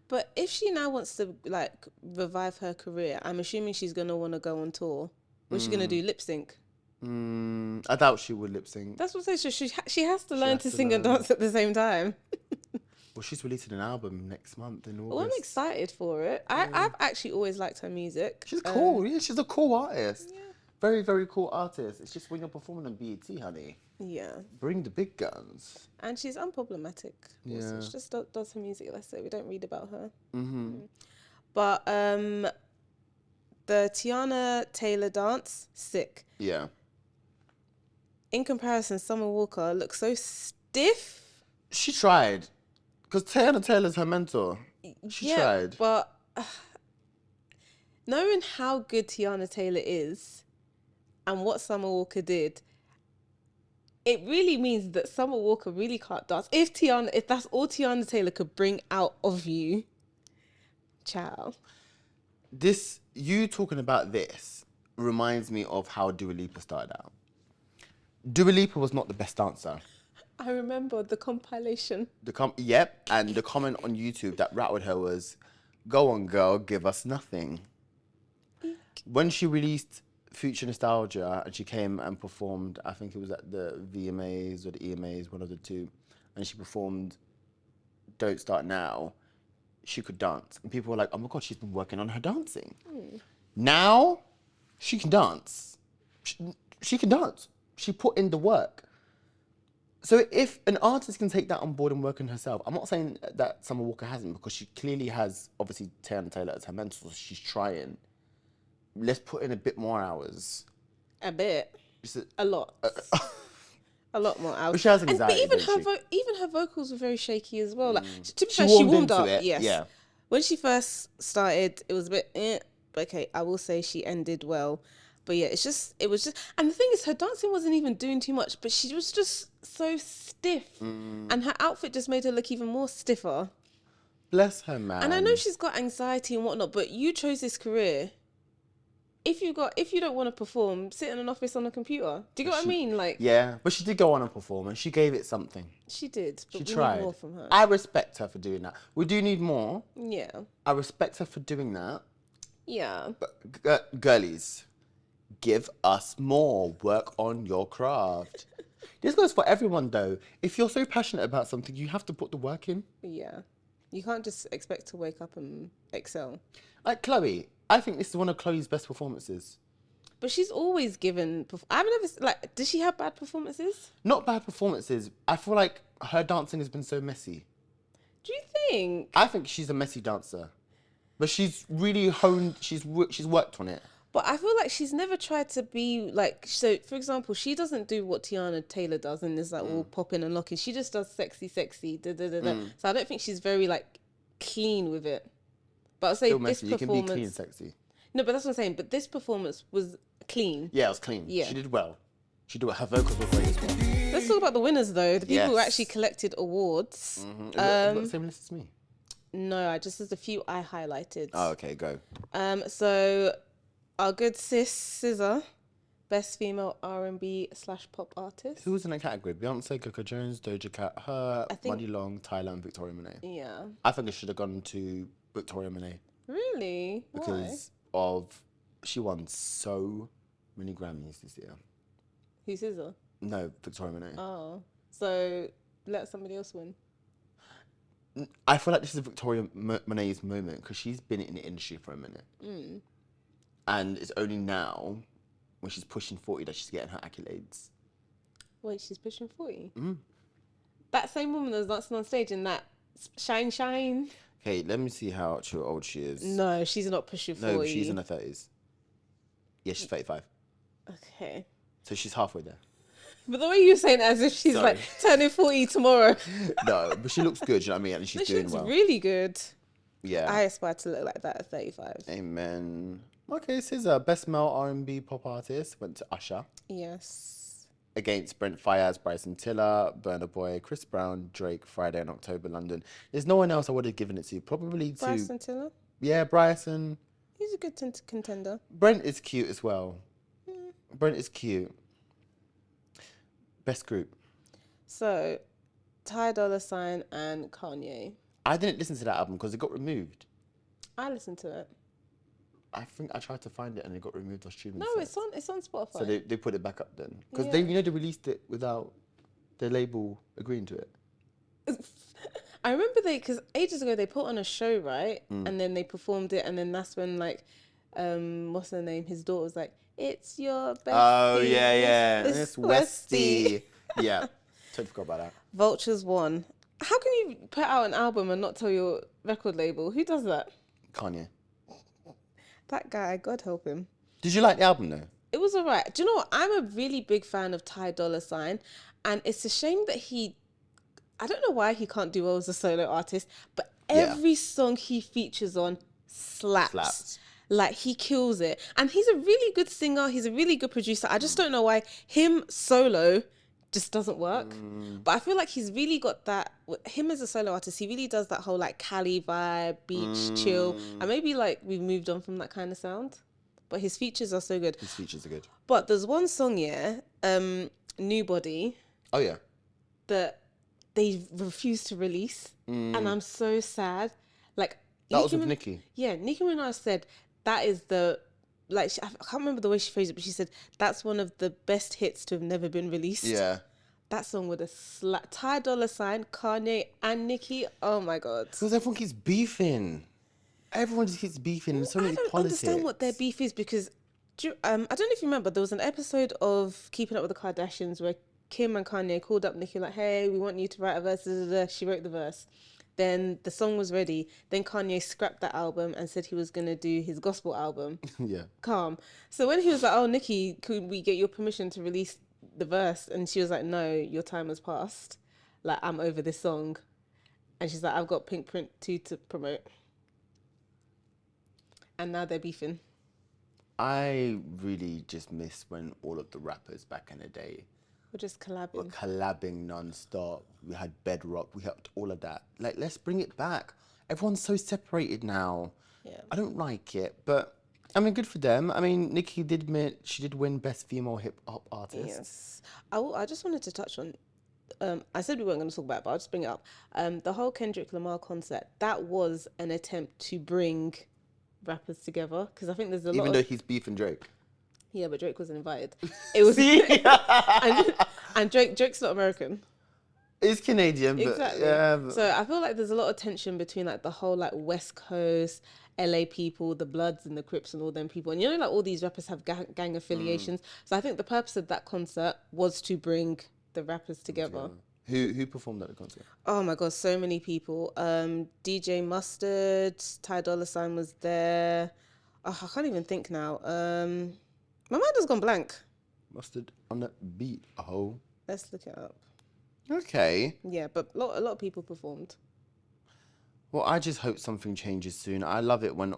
S2: But if she now wants to, like, revive her career, I'm assuming she's going to want to go on tour. What's she going to do? Lip sync?
S1: I doubt she would lip sync.
S2: That's what I'm saying. She has to learn to sing and dance at the same time.
S1: Well, she's releasing an album next month in August.
S2: Well, I'm excited for it. I've actually always liked her music.
S1: She's cool. Yeah, she's a cool artist. Yeah. Very, very cool artist. It's just when you're performing on BET, honey.
S2: Yeah.
S1: Bring the big guns.
S2: And she's unproblematic.
S1: Yeah.
S2: She just does her music. That's it. We don't read about her. But the Tiana Taylor dance, sick.
S1: Yeah.
S2: In comparison, Summer Walker looks so stiff.
S1: She tried. Because Tiana Taylor's her mentor. She tried.
S2: But knowing how good Tiana Taylor is and what Summer Walker did, it really means that Summer Walker really can't dance. If that's all Tiana Taylor could bring out of you, child.
S1: You talking about this reminds me of how Dua Lipa started out. Dua Lipa was not the best dancer.
S2: I remember the compilation.
S1: Yep, and the comment on YouTube that rattled her was, "Go on, girl, give us nothing."
S2: Eek.
S1: When she released Future Nostalgia and she came and performed, I think it was at the VMAs or the EMAs, one of the two, and she performed Don't Start Now, she could dance. And people were like, oh my God, she's been working on her dancing. Now, she can dance. She can dance. She put in the work. So if an artist can take that on board and work on herself, I'm not saying that Summer Walker hasn't, because she clearly has, obviously, Tiana Taylor as her mentor, so she's trying. Let's put in a bit more hours.
S2: A bit. A lot. A lot more hours.
S1: But she has anxiety,
S2: But
S1: even
S2: her vocals were very shaky as well. Like, to be
S1: She
S2: fair, she
S1: warmed
S2: warmed
S1: into
S2: up.
S1: it,
S2: Yes.
S1: yeah.
S2: When she first started, it was a bit. But okay, I will say she ended well. But yeah, it was just, and the thing is, her dancing wasn't even doing too much, but she was just so stiff, and her outfit just made her look even more stiffer.
S1: Bless her, man.
S2: And I know she's got anxiety and whatnot, but you chose this career. If you don't want to perform, sit in an office on a computer. Do you get what I mean? Like,
S1: yeah, but she did go on a performance. She gave it something.
S2: she did, but
S1: She
S2: we
S1: tried.
S2: need more from her.
S1: I respect her for doing that. We do need more.
S2: Yeah,
S1: I respect her for doing that.
S2: yeah.
S1: But girlies, give us more. Work on your craft. This goes for everyone, though. If you're so passionate about something, you have to put the work in.
S2: Yeah. You can't just expect to wake up and excel.
S1: Like Chloe, I think this is one of Chloe's best performances.
S2: But she's always given... I've never... Like, does she have bad performances?
S1: Not bad performances. I feel like her dancing has been so messy.
S2: Do you think?
S1: I think she's a messy dancer. But she's really honed... She's worked on it.
S2: But I feel like she's never tried to be like... So, for example, she doesn't do what Tiana Taylor does and is like all popping and locking. She just does sexy, da-da-da-da. So I don't think she's very, like, clean with it. But I'll say
S1: Still
S2: this
S1: messy. You
S2: performance...
S1: can be clean and sexy.
S2: No, but that's what I'm saying. But this performance was clean.
S1: Yeah, it was clean.
S2: Yeah.
S1: She did well. She did well. Her vocals were great as well.
S2: Let's talk about the winners, though. The people who
S1: Yes.
S2: actually collected awards.
S1: Is it the same list as me?
S2: No, there's a few I highlighted.
S1: Oh, okay, go.
S2: So our good sis SZA, best female R&B/pop artist.
S1: Who was in that category? Beyonce, Coco Jones, Doja Cat, her,
S2: I think-
S1: Money Long, Tyler, and Victoria Monet.
S2: Yeah.
S1: I think it should have gone to Victoria Monet
S2: Really? Why?
S1: because she won so many Grammys this year.
S2: Who's SZA?
S1: No, Victoria Monet.
S2: Oh, so let somebody else win.
S1: I feel like this is Victoria Monet's moment because she's been in the industry for a minute. And it's only now, when she's pushing 40, that she's getting her accolades.
S2: Wait, she's pushing 40? That same woman that was dancing on stage in that Shine Shine?
S1: Okay, let me see how old she is.
S2: No, she's not pushing 40.
S1: No, she's in her 30s. Yeah, she's 35.
S2: Okay.
S1: So she's halfway there.
S2: But the way you're saying it as if she's
S1: Sorry.
S2: like turning 40 tomorrow.
S1: No, but she looks good, you know what I mean? And she's
S2: No, she
S1: doing
S2: looks
S1: well.
S2: really good.
S1: Yeah.
S2: I aspire to look like that at 35.
S1: Amen. Okay, SZA, best male R&B pop artist, went to Usher.
S2: Yes.
S1: Against Brent Faiyaz, Bryson Tiller, Burna Boy, Chris Brown, Drake, Friday in October, London. There's no one else I would have given it to. Probably to...
S2: Bryson Tiller?
S1: Yeah, Bryson.
S2: He's a good contender.
S1: Brent is cute as well. Brent is cute. Best group.
S2: So, Ty Dolla $ign and Kanye.
S1: I didn't listen to that album because it got removed.
S2: I listened to it.
S1: I think I tried to find it and it got removed off streaming.
S2: No,
S1: sites.
S2: it's on Spotify.
S1: So they put it back up then. Because
S2: Yeah.
S1: they released it without the label agreeing to it.
S2: I remember because ages ago they put on a show, right? And then they performed it, and then that's when like, what's her name? His daughter was like, "It's your bestie."
S1: Oh yeah.
S2: It's
S1: It's Westy. Yeah. Totally forgot about that.
S2: Vultures won. How can you put out an album and not tell your record label? Who does that?
S1: Kanye.
S2: That guy, God help him.
S1: Did you like the album though?
S2: It was alright. Do you know what? I'm a really big fan of Ty Dolla $ign, and it's a shame that I don't know why he can't do well as a solo artist, but every song he features on slaps. Like, he kills it. And he's a really good singer. He's a really good producer. I just don't know why him solo just doesn't work. But I feel like he's really got that, him as a solo artist, he really does that whole like Cali vibe, beach, chill. And maybe like we've moved on from that kind of sound. But his features are so good.
S1: His features are good.
S2: But there's one song, New Body.
S1: Oh yeah.
S2: that they refused to release, and I'm so sad. Like
S1: That was with Nicki.
S2: Yeah, Nicki Minaj said that is the like I can't remember the way she phrased it, but she said that's one of the best hits to have never been released.
S1: Yeah.
S2: That song with a Ty Dolla $ign, Kanye, and Nicki. Oh my god!
S1: Because everyone keeps beefing. Everyone just keeps beefing. And so many
S2: I don't
S1: politics.
S2: understand what their beef is because I don't know if you remember, there was an episode of Keeping Up with the Kardashians where Kim and Kanye called up Nicki like, "Hey, we want you to write a verse." She wrote the verse. Then the song was ready. Then Kanye scrapped that album and said he was gonna do his gospel album.
S1: Yeah.
S2: Calm. So when he was like, "Oh, Nicki, could we get your permission to release the verse?" And she was like, "No, your time has passed. Like, I'm over this song." And she's like, "I've got Pink Print 2 to promote." And now they're beefing.
S1: I really just miss when all of the rappers back in the day
S2: We're just
S1: were
S2: collabing.
S1: collabing non-stop. We had Bedrock, we had all of that. Like, let's bring it back. Everyone's so separated now.
S2: Yeah.
S1: I don't like it, but I mean, good for them. I mean, Nicki did admit she did win Best Female Hip Hop Artist.
S2: Yes. I just wanted to touch on, I said we weren't going to talk about it, but I'll just bring it up. The whole Kendrick Lamar concert, that was an attempt to bring rappers together because I think there's a lot
S1: Even though he's beefing Drake.
S2: Yeah, but Drake wasn't invited. It was and Drake's not American.
S1: It's Canadian, but
S2: Exactly.
S1: yeah.
S2: So I feel like there's a lot of tension between like the whole like West Coast, LA people, the Bloods and the Crips and all them people. And you know, like all these rappers have gang affiliations. So I think the purpose of that concert was to bring the rappers together.
S1: Who performed at the concert?
S2: Oh my god, so many people. DJ Mustard, Ty Dolla $ign was there. Oh, I can't even think now. My mind has gone blank.
S1: Mustard on the beat. Oh.
S2: Let's look it up.
S1: Okay.
S2: Yeah, but a lot of people performed.
S1: Well, I just hope something changes soon. I love it when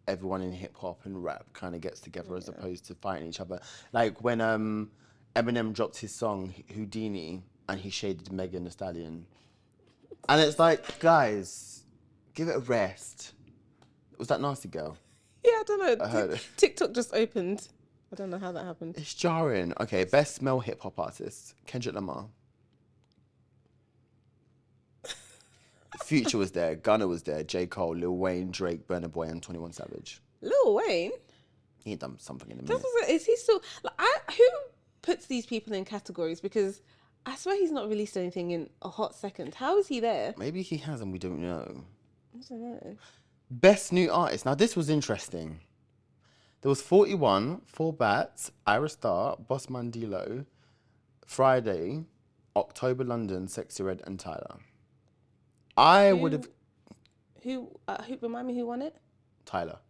S1: everyone in hip hop and rap kind of gets together as opposed to fighting each other. Like when Eminem dropped his song Houdini and he shaded Megan Thee Stallion, and it's like, guys, give it a rest. Was that Nasty Girl?
S2: Yeah, I don't know.
S1: I heard it.
S2: TikTok just opened. I don't know how that happened.
S1: It's jarring. Okay, best male hip hop artist: Kendrick Lamar. Future was there, Gunna was there, J. Cole, Lil Wayne, Drake, Burna Boy, and 21 Savage.
S2: Lil Wayne?
S1: He had done something in a minute.
S2: Is he still... Like, who puts these people in categories? Because I swear he's not released anything in a hot second. How is he there?
S1: Maybe he has and we don't know.
S2: I don't know.
S1: Best new artist. Now, this was interesting. There was 41, 4 Bats, Ira Star, Boss Mandilo, Friday, October London, Sexy Red, and Tyler. I would have...
S2: Who remind me who won it?
S1: Tyler.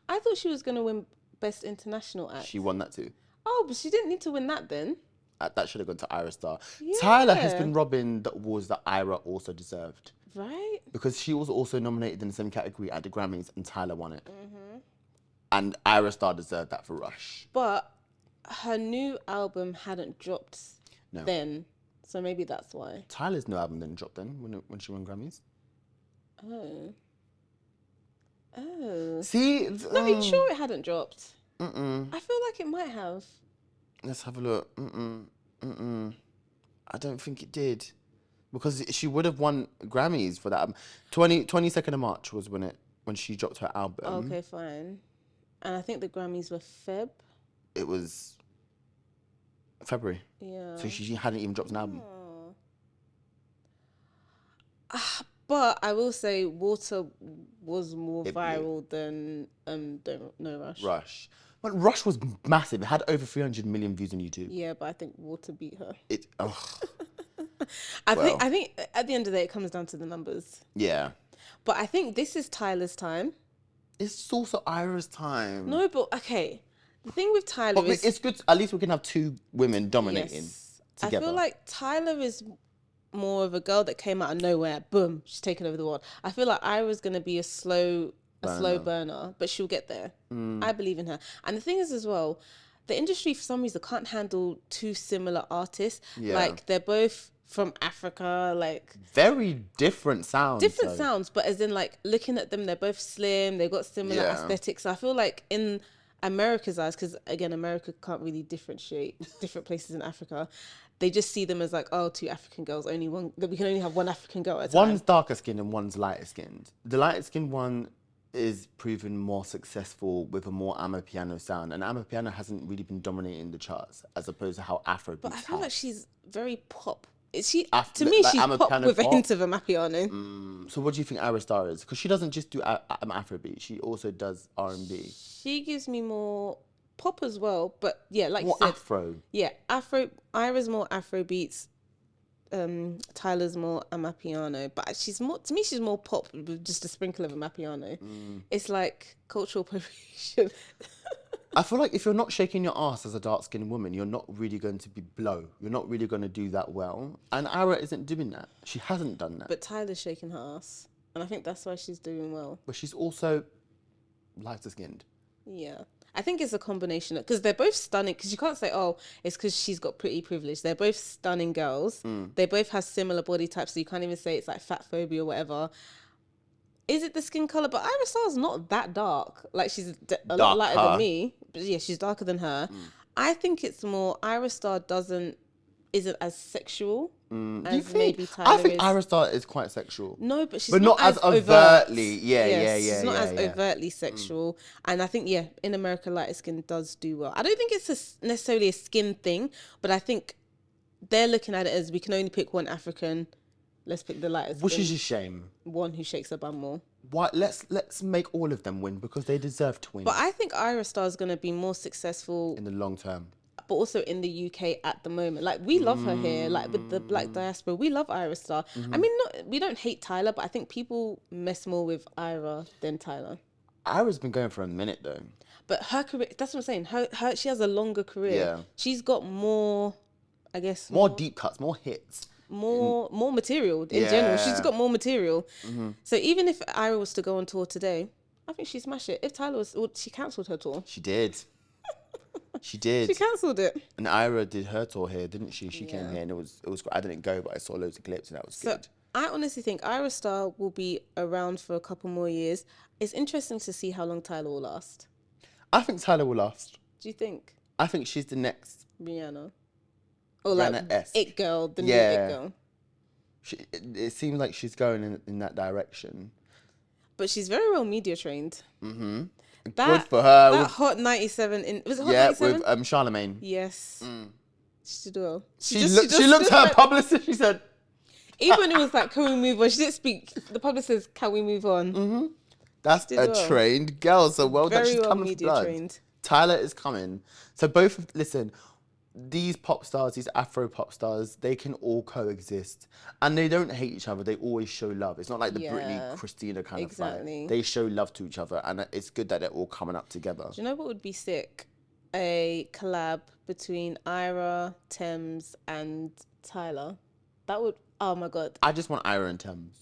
S2: I thought she was going to win Best International Act.
S1: She won that too.
S2: Oh, but she didn't need to win that then.
S1: That should have gone to Ira Star.
S2: Yeah.
S1: Tyler has been robbing the awards that Ira also deserved.
S2: Right?
S1: Because she was also nominated in the same category at the Grammys and Tyler won it. Mm-hmm. And Ira Star deserved that for Rush.
S2: But her new album hadn't dropped then. So maybe that's why.
S1: Tyler's new album didn't drop then when she won Grammys.
S2: Oh. Oh.
S1: See?
S2: No, are you sure it hadn't dropped?
S1: Mm-mm.
S2: I feel like it might have.
S1: Let's have a look. I don't think it did. Because she would have won Grammys for that album. 22nd of March was when she dropped her album.
S2: Okay, fine. And I think the Grammys were Feb.
S1: It was February.
S2: Yeah.
S1: So she hadn't even dropped an album.
S2: But I will say Water was more viral than Don't Know Rush.
S1: Rush. But Rush was massive. It had over 300 million views on YouTube.
S2: Yeah, but I think Water beat her.
S1: I
S2: think at the end of the day it comes down to the numbers.
S1: Yeah.
S2: But I think this is Tyler's time.
S1: It's also Ira's time.
S2: No, but okay. The thing with Tyler is...
S1: It's good. At least we can have two women dominating together.
S2: I feel like Tyler is more of a girl that came out of nowhere. Boom, she's taken over the world. I feel like Ira's going to be a slow burner, but she'll get there. I believe in her. And the thing is as well, the industry for some reason can't handle two similar artists.
S1: Yeah.
S2: Like they're both from Africa, like
S1: very different sounds.
S2: Sounds, but as in like looking at them, they're both slim, they've got similar aesthetics. So I feel like in America's eyes, because again, America can't really differentiate different places in Africa, they just see them as like, oh, two African girls, only one, that we can only have one African girl at a time.
S1: One's darker skinned and one's lighter skinned. The lighter skinned one is proven more successful with a more Amapiano sound, and Amapiano hasn't really been dominating the charts as opposed to how Afrobeats
S2: But I feel
S1: have.
S2: like she's very pop. Is she to
S1: Like
S2: me? She's pop
S1: Amapiano
S2: with a
S1: pop?
S2: hint of a Amapiano.
S1: So what do you think Ira Star is? Because she doesn't just do Afrobeat, she also does R&B.
S2: She gives me more pop as well, but yeah, like
S1: More
S2: you said,
S1: Afro.
S2: yeah, Afro. Ira's more Afro beats. Tyler's more Amapiano, but she's more, to me, she's more pop with just a sprinkle of Amapiano. It's like cultural appropriation.
S1: I feel like if you're not shaking your ass as a dark-skinned woman, you're not really going to be blow. You're not really going to do that well. And Ira isn't doing that. She hasn't done that.
S2: But Tyler's shaking her ass, and I think that's why she's doing well.
S1: But she's also lighter-skinned.
S2: Yeah. I think it's a combination because they're both stunning. Because you can't say, oh, it's because she's got pretty privilege. They're both stunning girls. They both have similar body types, so you can't even say it's like fat phobia or whatever. Is it the skin color? But Ira Starr's not that dark. Like she's a lot lighter than me. But yeah, she's darker than her. I think it's more Ira Starr isn't as sexual as maybe Tyler
S1: I think
S2: is.
S1: Ira Star is quite sexual.
S2: No, but she's
S1: But not as overtly. Yeah.
S2: She's not as overtly sexual. And I think, in America, lighter skin does do well. I don't think it's necessarily a skin thing, but I think they're looking at it as we can only pick one African. Let's pick the lighter skin.
S1: Which is a shame.
S2: One who shakes her bum more.
S1: Why? Let's make all of them win because they deserve to win
S2: But I think Ira Star is going to be more successful,
S1: in the long term.
S2: but also in the UK at the moment. Like, we love her here. Like, with the black diaspora, we love Ira Star. I mean, we don't hate Tyler, but I think people mess more with Ira than Tyler.
S1: Ira's been going for a minute though.
S2: But her career, that's what I'm saying. Her she has a longer career.
S1: Yeah.
S2: She's got more, I guess,
S1: More deep cuts, more hits.
S2: more material in general. She's got more material. So even if Ira was to go on tour today, I think she'd smash it. If Tyler was, she cancelled her tour.
S1: She did. She did.
S2: She cancelled it.
S1: And Ira did her tour here, didn't she? She came
S2: Yeah.
S1: here and it was. I didn't go, but I saw loads of clips and that was
S2: So
S1: good.
S2: I honestly think Ira Star will be around for a couple more years. It's interesting to see how long Tyler will last.
S1: I think Tyler will last.
S2: Do you think
S1: I think she's the next.
S2: Rihanna? Or like
S1: Rihanna-esque.
S2: It Girl, the new It Girl.
S1: It seems like she's going in that direction.
S2: But she's very well media trained.
S1: Good for her.
S2: That Hot 97 was it Hot
S1: Yeah,
S2: 97?
S1: with Charlemagne.
S2: Yes. She did well.
S1: She looked at her publicist. She said,
S2: even when it was like, can we move on? She didn't speak. The publicist says, can we move on?
S1: "That's
S2: Did
S1: a
S2: well.
S1: trained girl." So well done.
S2: Very
S1: She's
S2: well
S1: coming for
S2: media
S1: blood.
S2: trained.
S1: Tyler is coming. So listen. These pop stars, these Afro pop stars, they can all coexist, and they don't hate each other. They always show love. It's not like the Britney, Christina kind of
S2: exactly.
S1: fight. They show love to each other, and it's good that they're all coming up together.
S2: Do you know what would be sick? A collab between Ira, Thames, and Tyler. That would, oh my God.
S1: I just want Ira and Thames.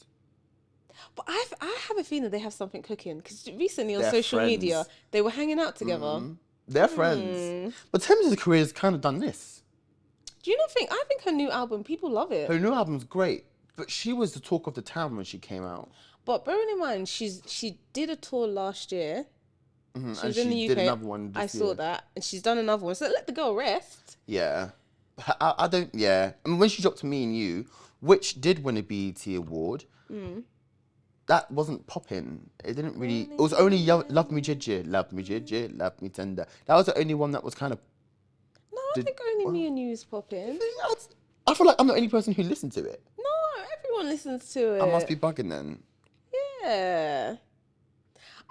S2: But I have a feeling they have something cooking. Because recently on
S1: They're
S2: social
S1: friends.
S2: media, they were hanging out together.
S1: They're friends. But Thames' career has kind of done this.
S2: Do you not think? I think her new album, people love it.
S1: Her new album's great, but she was the talk of the town when she came out.
S2: But bearing in mind, she did a tour last year. She
S1: And
S2: was in the UK.
S1: did another one
S2: I
S1: this
S2: saw
S1: year.
S2: that. And she's done another one. So let the girl rest.
S1: Yeah. I don't, yeah. I mean, when she dropped Me and You, which did win a BET award, that wasn't popping. It didn't really, it was only Love Me Jidji, Love Me Jidji, Love Me Tender. That was the only one that was kind of,
S2: No, I think only Me and You's popping.
S1: I feel like I'm the only person who listened to it.
S2: No, everyone listens to it.
S1: I must be bugging then.
S2: Yeah.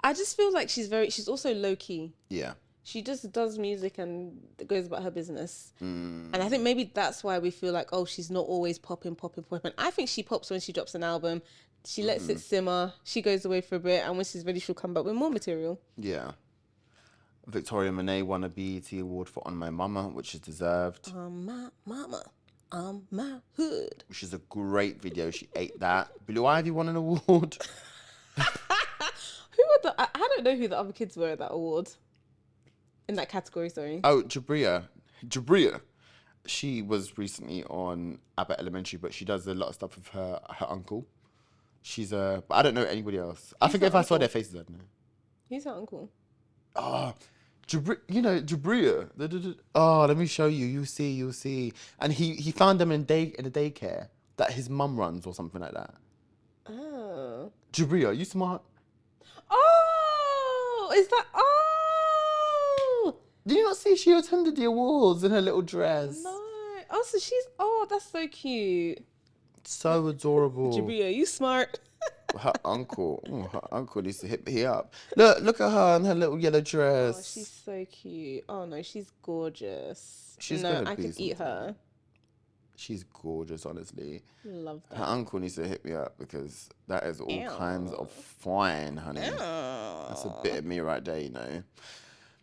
S2: I just feel like she's also low key.
S1: Yeah.
S2: She just does music and goes about her business. And I think maybe that's why we feel like, oh, she's not always popping. I think she pops when she drops an album. She lets it simmer. She goes away for a bit. And when she's ready, she'll come back with more material.
S1: Yeah. Victoria Monet won a BET award for On My Mama, which is deserved.
S2: On my mama, on my hood.
S1: Which is a great video. She ate that. Blue Ivy won an award.
S2: Who were I don't know who the other kids were at that award. In that category, sorry.
S1: Oh, Jabria. She was recently on Abbott Elementary, but she does a lot of stuff with her uncle. But I don't know anybody else. I think if I saw their faces, I'd know.
S2: Who's her uncle?
S1: Oh, You know, Jabria. Oh, let me show you. You'll see. And he found them in a daycare that his mum runs or something like that.
S2: Oh.
S1: Jabria, you smart?
S2: Oh, is that? Oh.
S1: Did you not see she attended the awards in her little dress?
S2: No. Oh, so she's. Oh, that's so cute.
S1: So adorable.
S2: Jabria, you smart.
S1: Her uncle needs to hit me up. Look at her in her little yellow dress.
S2: Oh, she's so cute. Oh no, she's gorgeous.
S1: She's
S2: no,
S1: gonna
S2: I
S1: be
S2: could eat her.
S1: She's gorgeous, honestly.
S2: Love that.
S1: Her uncle needs to hit me up because that is all
S2: Ew.
S1: kinds of fine, honey.
S2: Ew.
S1: That's a bit of me right there, you know.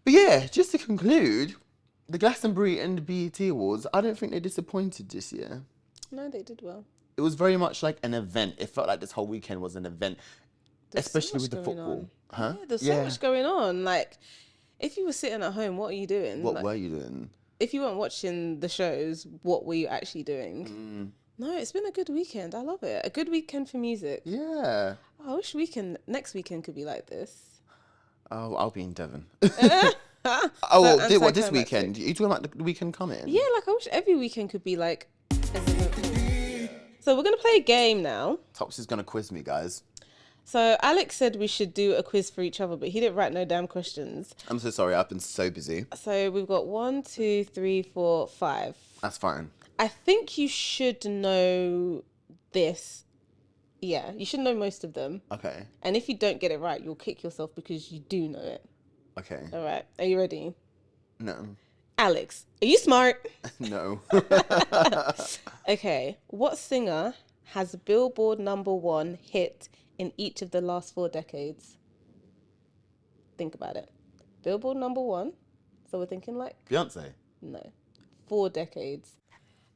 S1: But yeah, just to conclude, the Glastonbury and the BET Awards, I don't think they disappointed this year.
S2: No, they did well.
S1: It was very much like an event. It felt like this whole weekend was an event,
S2: There's
S1: especially
S2: so
S1: with the
S2: much
S1: football.
S2: going
S1: Huh?
S2: Yeah, there's so much going on. Like, if you were sitting at home, what are you doing?
S1: What
S2: like,
S1: were you doing?
S2: If you weren't watching the shows, what were you actually doing? No, it's been a good weekend. I love it. A good weekend for music.
S1: Yeah.
S2: I wish next weekend could be like this.
S1: Oh, I'll be in Devon.
S2: So
S1: What, this
S2: anticlimactic.
S1: weekend? Are you talking about the weekend coming?
S2: Yeah, like I wish every weekend could be like. So we're gonna play a game now.
S1: Topsy's gonna quiz me, guys.
S2: So Alex said we should do a quiz for each other, but he didn't write no damn questions.
S1: I'm so sorry, I've been so busy.
S2: So we've got 1, 2, 3, 4, 5.
S1: That's fine.
S2: I think you should know this. Yeah, you should know most of them.
S1: Okay.
S2: And if you don't get it right, you'll kick yourself because you do know it.
S1: Okay.
S2: All right. Are you ready?
S1: No.
S2: Alex, are you smart?
S1: No.
S2: Okay. What singer has Billboard #1 hit in each of the last 4 decades? Think about it. Billboard #1. So we're thinking like,
S1: Beyonce.
S2: no, 4 decades.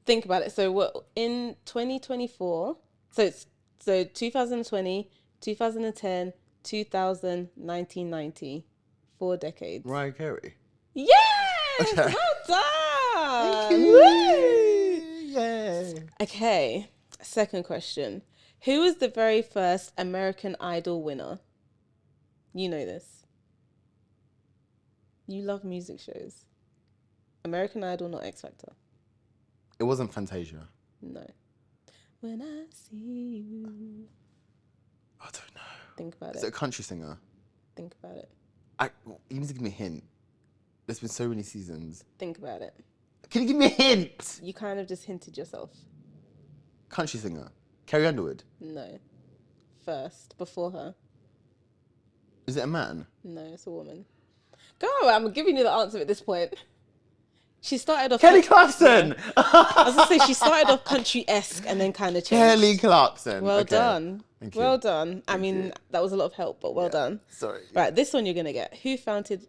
S2: Think about it. So we're in 2024. So 2020, 2010, 2000, 1990. 4 decades.
S1: Mariah Carey.
S2: Yes!
S1: Okay.
S2: Well done!
S1: Thank you.
S2: Woo!
S1: Yay.
S2: Okay, second question. Who was the very first American Idol winner? You know this. You love music shows. American Idol, not X Factor.
S1: It wasn't Fantasia.
S2: No. When I see you.
S1: I don't know.
S2: Think about
S1: Is
S2: it.
S1: it a country singer?
S2: Think about it.
S1: You need to give me a hint. There's been so many seasons.
S2: Think about it.
S1: Can you give me a hint?
S2: You kind of just hinted yourself.
S1: Country singer. Carrie Underwood.
S2: No. First, before her.
S1: Is it a man?
S2: No, it's a woman. Go, I'm giving you the answer at this point. She started off...
S1: Kelly Clarkson!
S2: Yeah. I was going to say, she started off country-esque and then kind of changed.
S1: Kelly Clarkson.
S2: Well
S1: Okay.
S2: done.
S1: Thank you.
S2: Well done. I
S1: Thank
S2: mean,
S1: you.
S2: that was a lot of help, but well done.
S1: Sorry.
S2: Right, this one you're going to get. Who founded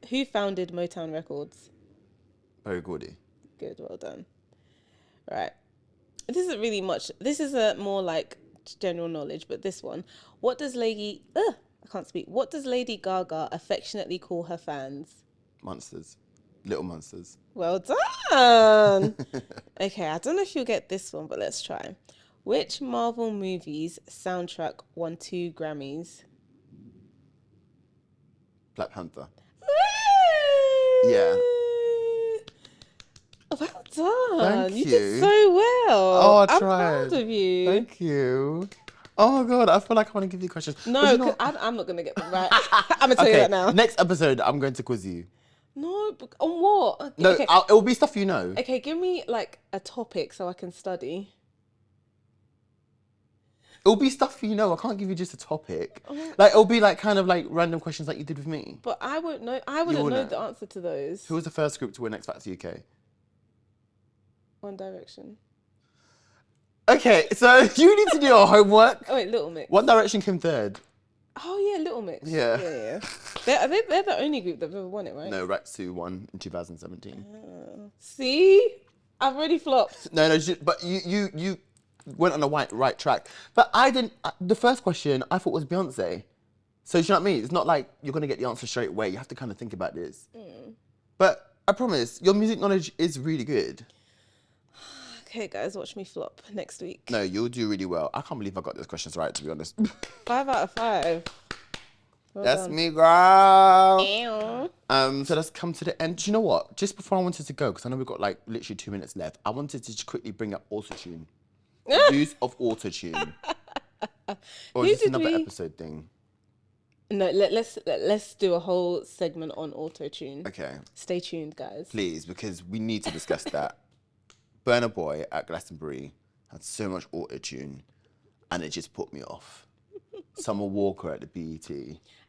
S2: Motown Records?
S1: Berry Gordy.
S2: Good, well done. Right. This isn't really much. This is a more like general knowledge, but this one. What does Lady Gaga affectionately call her fans?
S1: Monsters. Little monsters.
S2: Well done. Okay, I don't know if you'll get this one, but let's try. Which Marvel movie's soundtrack won 2 Grammys?
S1: Black Panther.
S2: Woo!
S1: Yeah.
S2: Well done.
S1: Thank
S2: You
S1: you.
S2: did so well.
S1: Oh, I
S2: I'm
S1: tried.
S2: proud of you.
S1: Thank you. Oh my god, I feel like I want to give you questions.
S2: No,
S1: But you know
S2: 'cause I'm not going to get them right. I'm going to tell you
S1: okay,
S2: that now.
S1: next episode, I'm going to quiz you.
S2: No, but on what?
S1: No,
S2: Okay.
S1: it will be stuff you know.
S2: Okay, give me like a topic so I can study.
S1: It'll be stuff you know. I can't give you just a topic.
S2: Oh.
S1: Like it'll be like kind of like random questions like you did with me.
S2: But I won't know. I wouldn't know
S1: wouldn't.
S2: the answer to those.
S1: Who was the first group to win X Factor UK?
S2: One Direction.
S1: Okay, so you need to do your homework.
S2: Oh wait, Little Mix.
S1: One Direction came third.
S2: Oh yeah, Little Mix.
S1: Yeah.
S2: Yeah. They're the only group that ever won it, right?
S1: No, Rex 2 won in 2017.
S2: See, I've already flopped.
S1: No, but you went on the right track. But I didn't. The first question I thought was Beyonce. So you know what I mean? It's not like you're gonna get the answer straight away. You have to kind of think about this. But I promise, your music knowledge is really good.
S2: Okay, guys, watch me flop next week.
S1: No, you'll do really well. I can't believe I got those questions right, to be honest.
S2: 5 out of 5. Well
S1: That's
S2: done.
S1: me, girl.
S2: Ew.
S1: So let's come to the end. Do you know what? Just before I wanted to go, because I know we've got like literally 2 minutes left, I wanted to just quickly bring up autotune. The use of autotune. Or
S2: Who
S1: is this
S2: did
S1: another
S2: we-
S1: episode thing?
S2: No, let's do a whole segment on autotune.
S1: Okay,
S2: Stay tuned, guys.
S1: please, because we need to discuss that. Burna Boy at Glastonbury had so much autotune, and it just put me off. Summer Walker at the BET.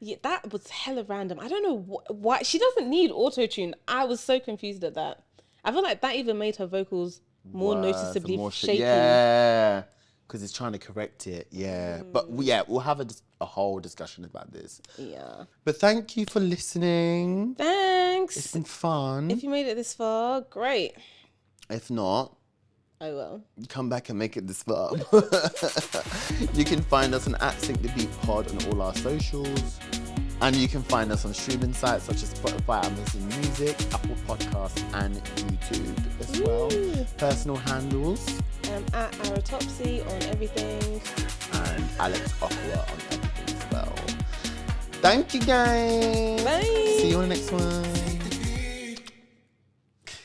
S2: Yeah, that was hella random. I don't know why she doesn't need autotune. I was so confused at that. I feel like that even made her vocals more
S1: Worse,
S2: noticeably
S1: more
S2: shaky.
S1: Yeah, because it's trying to correct it. Yeah, but we'll have a whole discussion about this.
S2: Yeah.
S1: But thank you for listening.
S2: Thanks.
S1: It's been fun.
S2: If you made it this far, great.
S1: If not,
S2: Oh well.
S1: come back and make it this far. You can find us on @SyncTheBeatPod on all our socials. And you can find us on streaming sites such as Spotify, Amazon Music, Apple Podcasts, and YouTube as well. Personal handles.
S2: At Topsy on everything.
S1: And Alex Aqua on everything as well. Thank you, guys.
S2: Bye.
S1: See you on the next one.